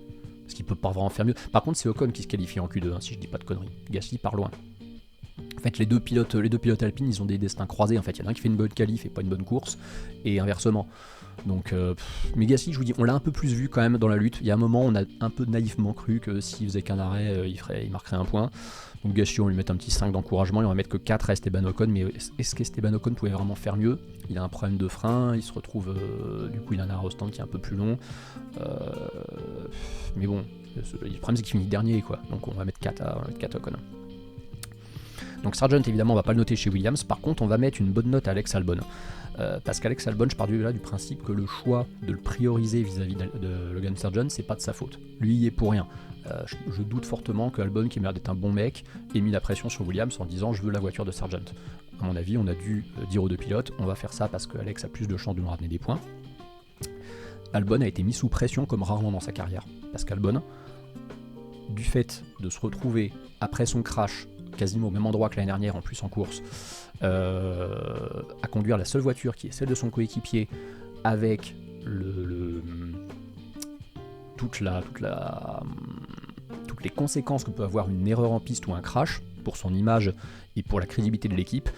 Parce qu'il peut pas vraiment faire mieux. Par contre, c'est Ocon qui se qualifie en Q2, si je dis pas de conneries. Gasly part loin. En fait, les deux pilotes alpines, ils ont des destins croisés. En fait, il y en a un qui fait une bonne qualif et pas une bonne course, et inversement. Donc, mais Gasly, je vous dis, on l'a un peu plus vu quand même dans la lutte. Il y a un moment, on a un peu naïvement cru que s'il faisait qu'un arrêt, il marquerait un point. Donc Gasly, on lui met un petit 5 d'encouragement, et on va mettre que 4 à Esteban Ocon. Mais est-ce qu'Esteban Ocon pouvait vraiment faire mieux ? Il a un problème de frein, il se retrouve, du coup, il a un arrêt au stand qui est un peu plus long. Mais bon, le problème c'est qu'il finit dernier, quoi. Donc on va mettre 4 à Ocon. Donc Sargent, évidemment, on va pas le noter chez Williams. Par contre, on va mettre une bonne note à Alex Albon. Parce qu'Alex Albon, je pars du principe que le choix de le prioriser vis-à-vis de Logan Sargent, c'est pas de sa faute. Lui, il y est pour rien. Je doute fortement que Albon, qui a l'air d'être un bon mec, ait mis la pression sur Williams en disant « je veux la voiture de Sargent ». À mon avis, on a dû dire aux deux pilotes « on va faire ça parce qu'Alex a plus de chances de nous ramener des points ». Albon a été mis sous pression comme rarement dans sa carrière. Parce qu'Albon, du fait de se retrouver après son crash, quasiment au même endroit que l'année dernière, en plus en course, à conduire la seule voiture qui est celle de son coéquipier, avec toutes les conséquences que peut avoir une erreur en piste ou un crash pour son image et pour la crédibilité de l'équipe,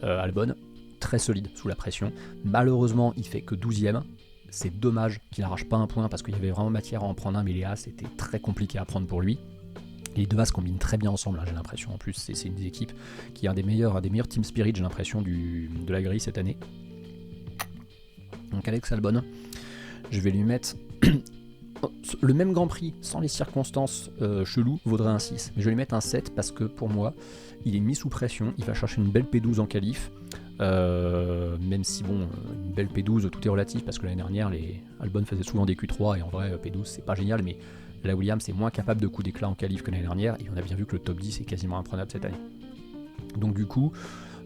Albon, très solide sous la pression. Malheureusement, il fait que 12ème. C'est dommage qu'il n'arrache pas un point parce qu'il y avait vraiment matière à en prendre un, mais les Haas, c'était très compliqué à prendre pour lui. Les deux Haas combinent très bien ensemble, j'ai l'impression. En plus, c'est une des équipes qui a un des meilleurs team spirit, j'ai l'impression, de la grille cette année. Donc Alex Albon, je vais lui mettre le même Grand Prix, sans les circonstances cheloues, vaudrait un 6. Mais je vais lui mettre un 7 parce que pour moi, il est mis sous pression, il va chercher une belle P12 en qualif. Même si bon, une belle P12, tout est relatif parce que l'année dernière, Albon faisait souvent des Q3 et en vrai, P12 c'est pas génial, mais la Williams est moins capable de coups d'éclat en qualif que l'année dernière et on a bien vu que le top 10 est quasiment imprenable cette année. Donc du coup,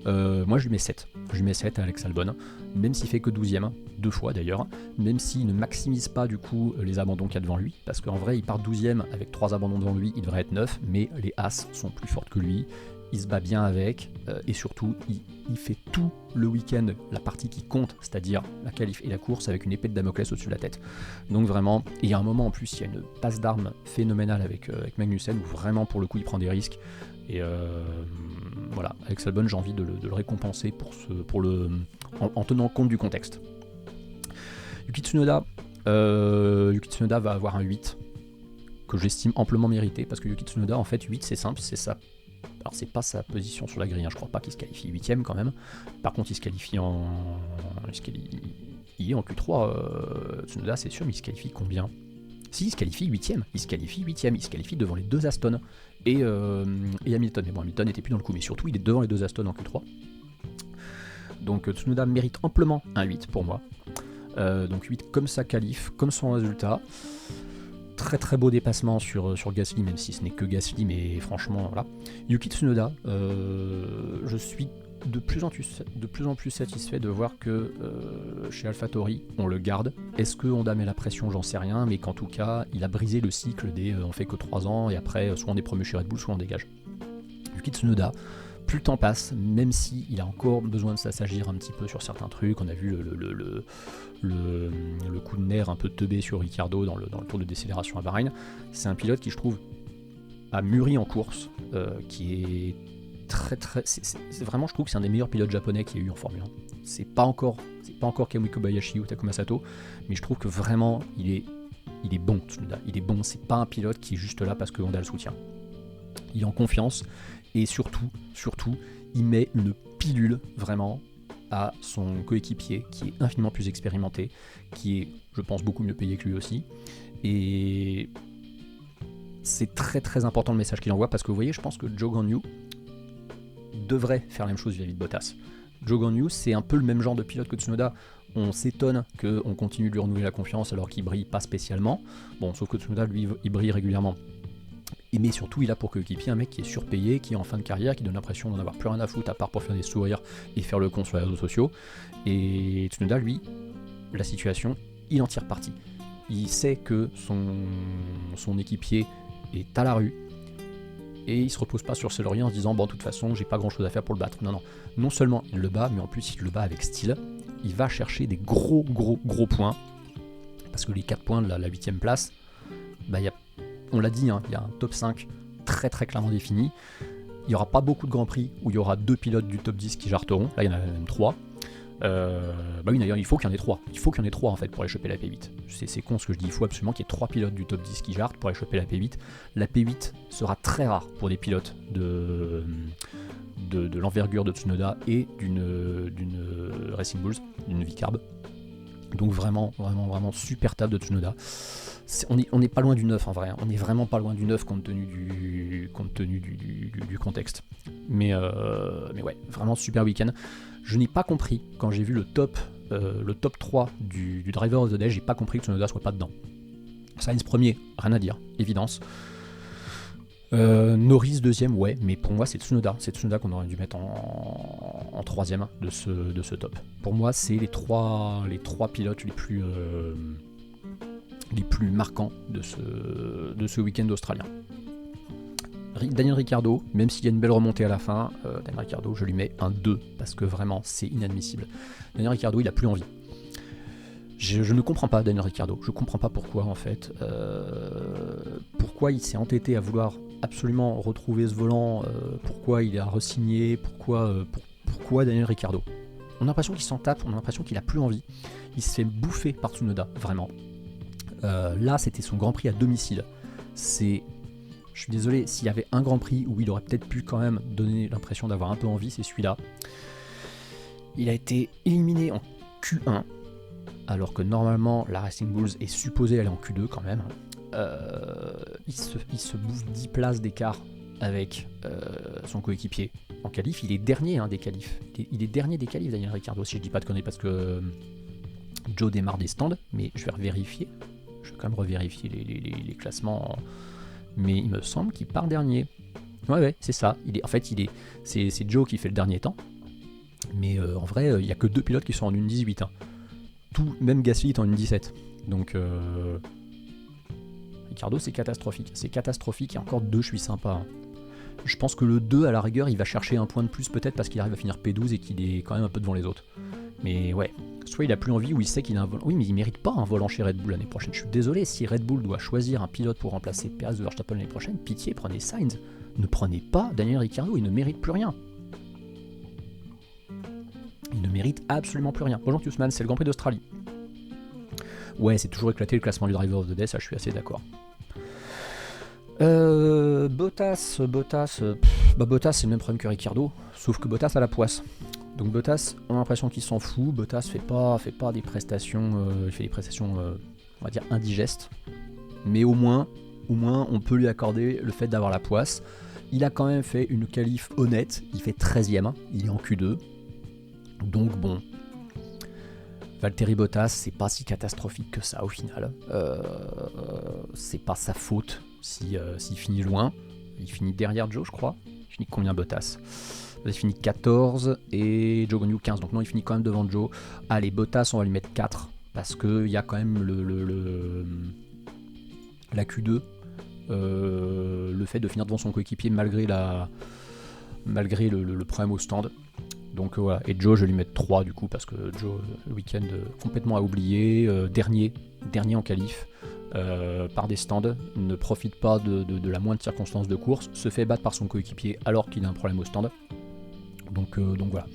moi je lui mets 7. Je lui mets 7 à Alex Albon, même s'il fait que 12ème, 2 fois d'ailleurs, même s'il ne maximise pas du coup les abandons qu'il y a devant lui, parce qu'en vrai il part 12ème avec 3 abandons devant lui, il devrait être 9, mais les Haas sont plus fortes que lui. Il se bat bien avec, et surtout, il fait tout le week-end la partie qui compte, c'est-à-dire la qualif et la course, avec une épée de Damoclès au-dessus de la tête. Donc vraiment, et il y a un moment en plus, il y a une passe d'armes phénoménale avec Magnussen, où vraiment pour le coup il prend des risques, Et voilà, Alex Albon, j'ai envie de le récompenser en tenant compte du contexte. Yuki Tsunoda va avoir un 8, que j'estime amplement mérité, parce que Yuki Tsunoda, en fait, 8 c'est simple, c'est ça. Alors c'est pas sa position sur la grille, je crois pas qu'il se qualifie 8ème quand même. Par contre il se qualifie il est en Q3, Tsunoda c'est sûr, mais il se qualifie combien? Si, il se qualifie 8ème, il se qualifie devant les deux Aston et Hamilton. Mais bon, Hamilton n'était plus dans le coup, mais surtout il est devant les deux Aston en Q3. Donc Tsunoda mérite amplement un 8 pour moi. Donc 8 comme sa qualif, comme son résultat. Très très beau dépassement sur Gasly, même si ce n'est que Gasly, mais franchement, voilà. Yuki Tsunoda, je suis de plus en plus satisfait de voir que chez AlphaTauri, on le garde. Est-ce que Honda met la pression? J'en sais rien, mais qu'en tout cas, il a brisé le cycle des on fait que 3 ans, et après, soit on est promu chez Red Bull, soit on dégage. Yuki Tsunoda, plus le temps passe, même s'il a encore besoin de s'assagir un petit peu sur certains trucs, on a vu le coup de nerf un peu teubé sur Ricciardo dans le tour de décélération à Bahreïn, c'est un pilote qui je trouve a mûri en course, qui est c'est vraiment, je trouve que c'est un des meilleurs pilotes japonais qu'il y a eu en Formule 1. C'est pas encore Kamui Kobayashi ou Takuma Sato, mais je trouve que vraiment il est bon, Tsunoda. Il est bon, c'est pas un pilote qui est juste là parce que Honda le soutient. Il est en confiance et surtout, il met une pilule vraiment à son coéquipier qui est infiniment plus expérimenté, qui est, je pense, beaucoup mieux payé que lui aussi. Et c'est très très important le message qu'il envoie, parce que vous voyez, je pense que Zhou Guanyu devrait faire la même chose vis-à-vis de Bottas. Zhou Guanyu, c'est un peu le même genre de pilote que Tsunoda. On s'étonne qu'on continue de lui renouveler la confiance alors qu'il brille pas spécialement. Bon, sauf que Tsunoda, lui, il brille régulièrement. Mais surtout, il a pour coéquipier un mec qui est surpayé, qui est en fin de carrière, qui donne l'impression d'en avoir plus rien à foutre à part pour faire des sourires et faire le con sur les réseaux sociaux. Et Tsunoda, lui, la situation, il en tire parti. Il sait que son équipier est à la rue, et il se repose pas sur ses lauriers en se disant bon, de toute façon, j'ai pas grand chose à faire pour le battre. Non seulement il le bat, mais en plus il le bat avec style. Il va chercher des gros points, parce que les 4 points de la 8ème place, on l'a dit, il y a un top 5 très très clairement défini. Il n'y aura pas beaucoup de grands prix où il y aura 2 pilotes du top 10 qui jarteront. Là, il y en a même 3. Oui, d'ailleurs, il faut qu'il y en ait 3. Il faut qu'il y en ait 3 en fait pour aller choper la P8. C'est con ce que je dis. Il faut absolument qu'il y ait 3 pilotes du top 10 qui jartent pour aller choper la P8. La P8 sera très rare pour des pilotes de l'envergure de Tsunoda et d'une Racing Bulls, d'une Vicarb. Donc vraiment super table de Tsunoda. On n'est pas loin du 9 en vrai, on n'est vraiment pas loin du 9 compte tenu du contexte. Mais ouais, vraiment super week-end. Je n'ai pas compris, quand j'ai vu le top 3 du Driver of the Day, j'ai pas compris que Tsunoda soit pas dedans. Sainz premier, rien à dire, évidence. Norris deuxième, ouais, mais pour moi c'est Tsunoda qu'on aurait dû mettre en troisième de ce top. Pour moi c'est les trois pilotes les plus marquants de ce week-end australien. Daniel Ricciardo, même s'il y a une belle remontée à la fin, Daniel Ricciardo, je lui mets un 2, parce que vraiment c'est inadmissible. Daniel Ricciardo, il a plus envie. Je ne comprends pas Daniel Ricciardo, je comprends pas pourquoi en fait. Pourquoi il s'est entêté à vouloir absolument retrouver ce volant, pourquoi il a re-signé, pourquoi Daniel Ricciardo. On a l'impression qu'il s'en tape, on a l'impression qu'il a plus envie. Il se fait bouffer par Tsunoda, vraiment. Là, c'était son Grand Prix à domicile. Je suis désolé, s'il y avait un Grand Prix où il aurait peut-être pu quand même donner l'impression d'avoir un peu envie, c'est celui-là. Il a été éliminé en Q1, alors que normalement la Racing Bulls est supposée aller en Q2 quand même. Il se bouffe 10 places d'écart avec son coéquipier en qualif. Il est dernier des qualifs. Il est dernier des qualifs, Daniel Ricciardo, si je dis pas de conneries, parce que Joe démarre des stands, mais je vais revérifier. Je vais quand même revérifier les classements, mais il me semble qu'il part dernier. Ouais, c'est ça. C'est Joe qui fait le dernier temps, mais en vrai, il n'y a que 2 pilotes qui sont en 1.18. Même Gasly est en 1.17. Donc Ricciardo, c'est catastrophique. C'est catastrophique, et encore 2, je suis sympa. Je pense que le 2, à la rigueur, il va chercher un point de plus peut-être parce qu'il arrive à finir P12 et qu'il est quand même un peu devant les autres. Mais ouais, soit il a plus envie ou il sait qu'il a un volant. Oui, mais il mérite pas un volant chez Red Bull l'année prochaine. Je suis désolé, si Red Bull doit choisir un pilote pour remplacer Perez de Verstappen l'année prochaine, pitié, prenez Sainz. Ne prenez pas Daniel Ricciardo, il ne mérite plus rien. Il ne mérite absolument plus rien. Bonjour Tussman, c'est le Grand Prix d'Australie. Ouais, c'est toujours éclaté le classement du Driver of the Day, ça je suis assez d'accord. Bottas, Bottas c'est le même problème que Ricciardo, sauf que Bottas a la poisse. Donc Bottas, on a l'impression qu'il s'en fout. Bottas fait pas des prestations, il fait des prestations, on va dire indigestes. Mais au moins, on peut lui accorder le fait d'avoir la poisse. Il a quand même fait une qualif honnête. Il fait 13ème, il est en Q2. Donc bon, Valtteri Bottas, c'est pas si catastrophique que ça au final. C'est pas sa faute s'il finit loin. Il finit derrière Joe, je crois. Il finit combien Bottas ? Il finit 14 et Joe Guanyu 15. Donc non, il finit quand même devant Joe. Allez, Bottas, on va lui mettre 4 parce qu'il y a quand même la Q2. Le fait de finir devant son coéquipier malgré le problème au stand. Donc voilà, et Joe je vais lui mettre 3 du coup parce que Joe le week-end complètement à oublier, dernier en qualif par des stands, ne profite pas de la moindre circonstance de course, se fait battre par son coéquipier alors qu'il a un problème au stand. Donc voilà.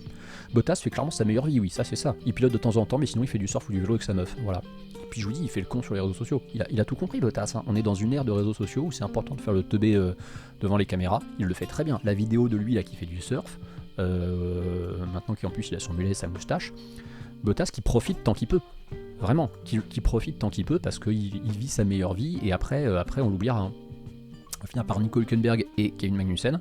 Bottas fait clairement sa meilleure vie, oui, ça c'est ça. Il pilote de temps en temps, mais sinon il fait du surf ou du vélo avec sa meuf, voilà. Et puis je vous dis, il fait le con sur les réseaux sociaux. Il a tout compris Bottas, hein. On est dans une ère de réseaux sociaux où c'est important de faire le teubé devant les caméras. Il le fait très bien. La vidéo de lui là qui fait du surf, maintenant qu'en plus il a son mulet et sa moustache, Bottas qui profite tant qu'il peut. Vraiment, qui profite tant qu'il peut parce qu'il vit sa meilleure vie et après on l'oubliera. Hein. On va finir par Nico Hülkenberg et Kevin Magnussen.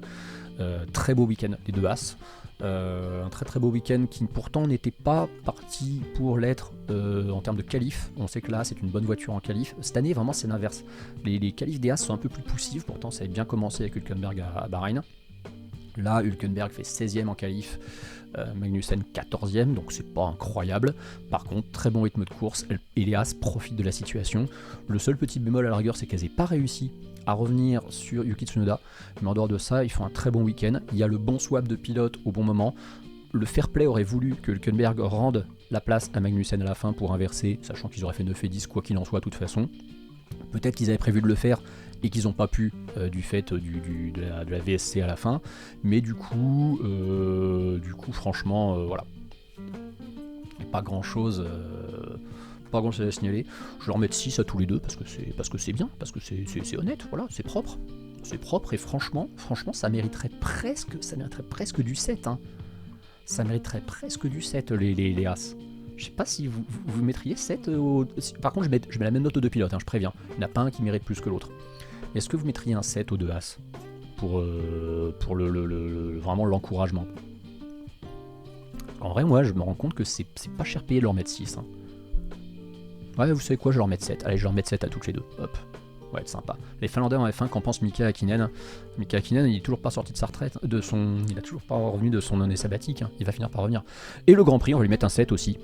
Très beau week-end, les deux As. Un très très beau week-end qui pourtant n'était pas parti pour l'être en termes de qualif. On sait que là c'est une bonne voiture en qualif. Cette année vraiment c'est l'inverse. Les qualifs des As sont un peu plus poussifs, pourtant ça avait bien commencé avec Hülkenberg à Bahreïn. Là Hülkenberg fait 16ème en qualif, Magnussen 14ème, donc c'est pas incroyable. Par contre très bon rythme de course et les As profitent de la situation. Le seul petit bémol à la rigueur c'est qu'elles n'aient pas réussi à revenir sur Yuki Tsunoda, mais en dehors de ça, ils font un très bon week-end. Il y a le bon swap de pilote au bon moment. Le fair play aurait voulu que Hülkenberg rende la place à Magnussen à la fin pour inverser, sachant qu'ils auraient fait 9 et 10 quoi qu'il en soit de toute façon. Peut-être qu'ils avaient prévu de le faire et qu'ils n'ont pas pu du fait de la VSC à la fin. Mais du coup franchement, voilà. Pas grand-chose... Pas grand chose à signaler, je vais leur mettre 6 à tous les deux parce que c'est bien, parce que c'est honnête, voilà, c'est propre et franchement ça mériterait presque du 7 hein. Ça mériterait presque du 7 les As. Je sais pas si vous mettriez 7 par contre je mets la même note aux deux pilotes, hein, je préviens, il n'y en a pas un qui mérite plus que l'autre. Est-ce que vous mettriez un 7 aux deux As pour vraiment l'encouragement? En vrai moi je me rends compte que c'est pas cher payé de leur mettre 6 hein. Ouais, vous savez quoi, je vais leur mettre 7. Allez, je vais leur mettre 7 à toutes les deux. Hop. Ouais, c'est sympa. Les Finlandais en F1, qu'en pense Mika Hakkinen? Mika Hakkinen, il est toujours pas sorti de sa retraite, il a toujours pas revenu de son année sabbatique. Hein. Il va finir par revenir. Et le Grand Prix, on va lui mettre un 7 aussi.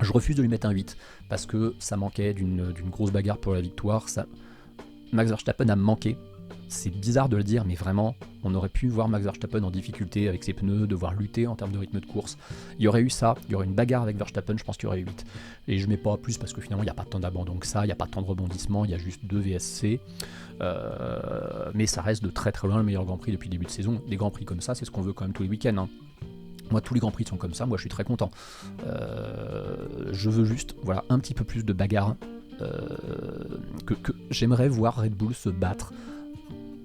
Je refuse de lui mettre un 8 parce que ça manquait d'une grosse bagarre pour la victoire. Max Verstappen a manqué. C'est bizarre de le dire, mais vraiment, on aurait pu voir Max Verstappen en difficulté avec ses pneus, devoir lutter en termes de rythme de course. Il y aurait eu ça, il y aurait une bagarre avec Verstappen, je pense qu'il y aurait eu 8. Et je mets pas plus parce que finalement, il n'y a pas tant d'abandon que ça, il n'y a pas tant de rebondissements, il y a juste 2 VSC. Mais ça reste de très très loin le meilleur Grand Prix depuis le début de saison. Des Grands Prix comme ça, c'est ce qu'on veut quand même tous les week-ends. Hein. Moi, tous les Grands Prix sont comme ça, moi je suis très content. Je veux juste un petit peu plus de bagarre. Que j'aimerais voir Red Bull se battre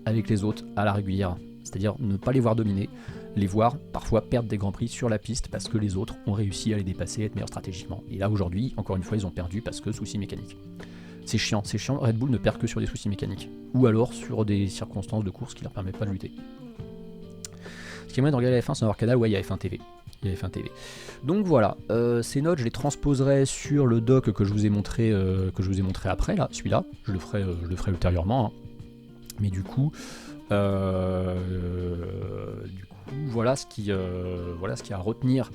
avec les autres à la régulière, c'est-à-dire ne pas les voir dominer, les voir parfois perdre des grands prix sur la piste parce que les autres ont réussi à les dépasser, être meilleurs stratégiquement. Et là aujourd'hui, encore une fois, ils ont perdu parce que soucis mécaniques. C'est chiant, Red Bull ne perd que sur des soucis mécaniques, ou alors sur des circonstances de course qui leur permettent pas de lutter. Ce qui est moyen de regarder la F1 sur leur canal, ouais, il y a F1 TV. Donc voilà, ces notes je les transposerai sur le doc que je vous ai montré après, là, celui-là, je le ferai ultérieurement. Hein. Mais du coup, voilà ce qu'il y a à retenir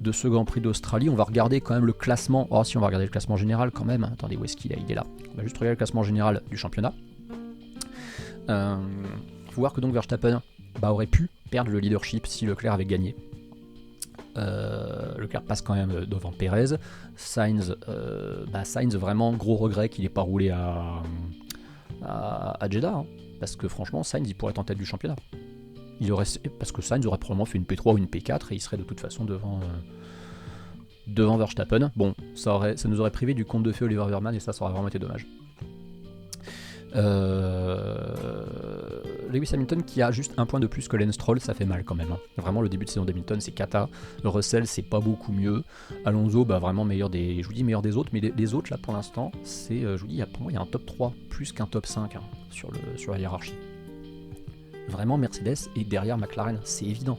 de ce Grand Prix d'Australie. On va regarder quand même le classement. Oh si, on va regarder le classement général quand même. Attendez, où est-ce qu'il est? Il est là. On va juste regarder le classement général du championnat. Faut voir que donc Verstappen aurait pu perdre le leadership si Leclerc avait gagné. Leclerc passe quand même devant Pérez. Sainz, vraiment gros regret qu'il n'ait pas roulé à Jeddah, hein, parce que franchement Sainz il pourrait être en tête du championnat. Parce que Sainz aurait probablement fait une P3 ou une P4 et il serait de toute façon devant Verstappen. Bon, ça nous aurait privé du conte de fées Oliver Verman et ça aurait vraiment été dommage. Lewis Hamilton qui a juste un point de plus que Lance Stroll, ça fait mal quand même, hein. Vraiment le début de saison d'Hamilton c'est cata. Russell c'est pas beaucoup mieux. Alonso vraiment meilleur des autres, mais les autres là pour l'instant c'est, je vous dis, pour moi il y a un top 3 plus qu'un top 5 hein, sur la hiérarchie. Vraiment Mercedes est derrière McLaren, c'est évident.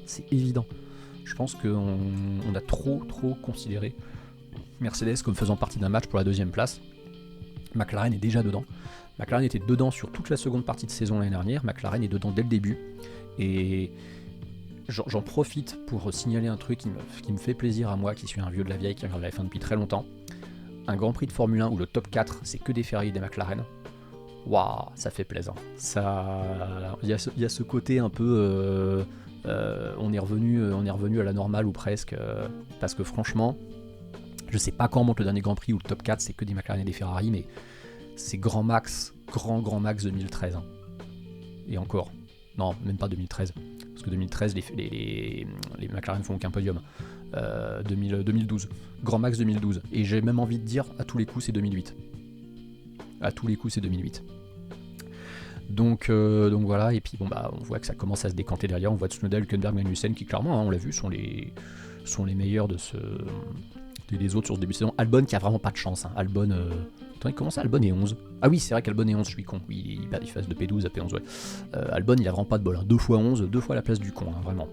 Je pense qu'on a trop considéré Mercedes comme faisant partie d'un match pour la deuxième place. McLaren est déjà dedans. McLaren était dedans sur toute la seconde partie de saison l'année dernière. McLaren est dedans dès le début. Et j'en profite pour signaler un truc qui me fait plaisir à moi, qui suis un vieux de la vieille, qui regarde la F1 depuis très longtemps. Un Grand Prix de Formule 1 où le top 4, c'est que des Ferrari et des McLaren. Waouh, ça fait plaisir. Il y a ce côté un peu... on est revenu à la normale ou presque. Parce que franchement, je sais pas quand monte le dernier Grand Prix où le top 4, c'est que des McLaren et des Ferrari, mais... c'est grand max 2013. Hein. Et encore. Non, même pas 2013. Parce que 2013, les McLaren font aucun podium. 2012. Grand max 2012. Et j'ai même envie de dire, à tous les coups, c'est 2008. Donc voilà, et puis on voit que ça commence à se décanter derrière. On voit Tsunoda, Hülkenberg, Magnussen qui clairement, hein, on l'a vu, sont les meilleurs des autres sur ce début de saison. Albon qui a vraiment pas de chance. Hein. Albon... Attendez, comment ça, Albon est 11 ? Ah oui, c'est vrai qu'Albon est 11, je suis con. Oui, il passe de P12 à P11, ouais. Albon, il a vraiment pas de bol. Hein. 2 fois 11, 2 fois la place du con, hein, vraiment.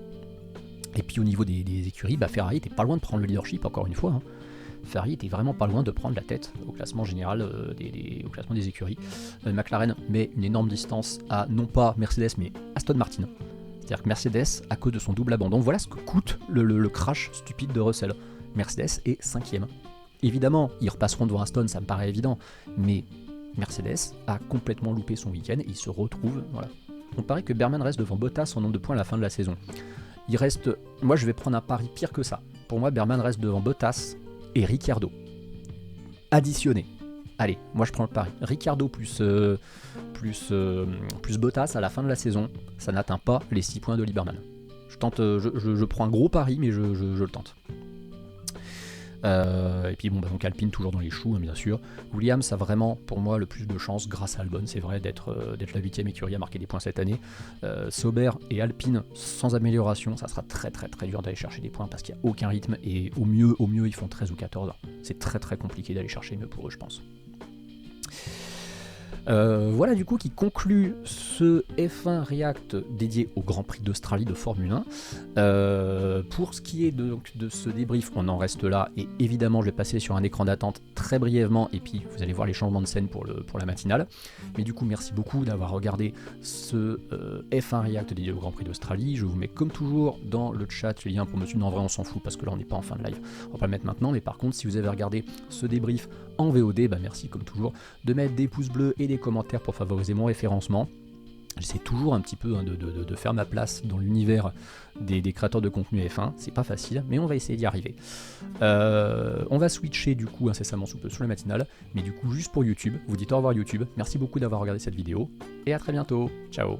Et puis au niveau des écuries, Ferrari était pas loin de prendre le leadership, encore une fois. Hein. Ferrari était vraiment pas loin de prendre la tête au classement général, au classement des écuries. McLaren met une énorme distance à, non pas Mercedes, mais Aston Martin. C'est-à-dire que Mercedes, à cause de son double abandon, voilà ce que coûte le crash stupide de Russell. Mercedes est 5ème. Évidemment, ils repasseront devant Aston, ça me paraît évident, mais Mercedes a complètement loupé son week-end et il se retrouve, voilà. On paraît que Berman reste devant Bottas en nombre de points à la fin de la saison. Moi je vais prendre un pari pire que ça. Pour moi, Berman reste devant Bottas et Ricciardo. Additionné. Allez, moi je prends le pari. Ricciardo plus Bottas à la fin de la saison, ça n'atteint pas les 6 points de Lieberman. Je prends un gros pari, mais je le tente. Et puis donc Alpine toujours dans les choux, hein, bien sûr. Williams a vraiment pour moi le plus de chance grâce à Albon, c'est vrai, d'être la 8ème écurie à marquer des points cette année. Sauber et Alpine sans amélioration, ça sera très dur d'aller chercher des points parce qu'il n'y a aucun rythme et au mieux ils font 13 ou 14. C'est très compliqué d'aller chercher mieux pour eux, je pense. Voilà du coup qui conclut ce F1 React dédié au Grand Prix d'Australie de Formule 1. Pour ce qui est de ce débrief, on en reste là et évidemment je vais passer sur un écran d'attente très brièvement et puis vous allez voir les changements de scène pour la matinale. Mais du coup merci beaucoup d'avoir regardé ce F1 React dédié au Grand Prix d'Australie. Je vous mets comme toujours dans le chat le lien pour me suivre. En vrai on s'en fout parce que là on n'est pas en fin de live, on va pas le mettre maintenant, mais par contre si vous avez regardé ce débrief en VOD, merci comme toujours de mettre des pouces bleus et des commentaires pour favoriser mon référencement. J'essaie toujours un petit peu de faire ma place dans l'univers des créateurs de contenu F1, c'est pas facile, mais on va essayer d'y arriver. On va switcher du coup incessamment sous peu sur la matinale, mais du coup juste pour YouTube, vous dites au revoir YouTube, merci beaucoup d'avoir regardé cette vidéo, et à très bientôt, ciao.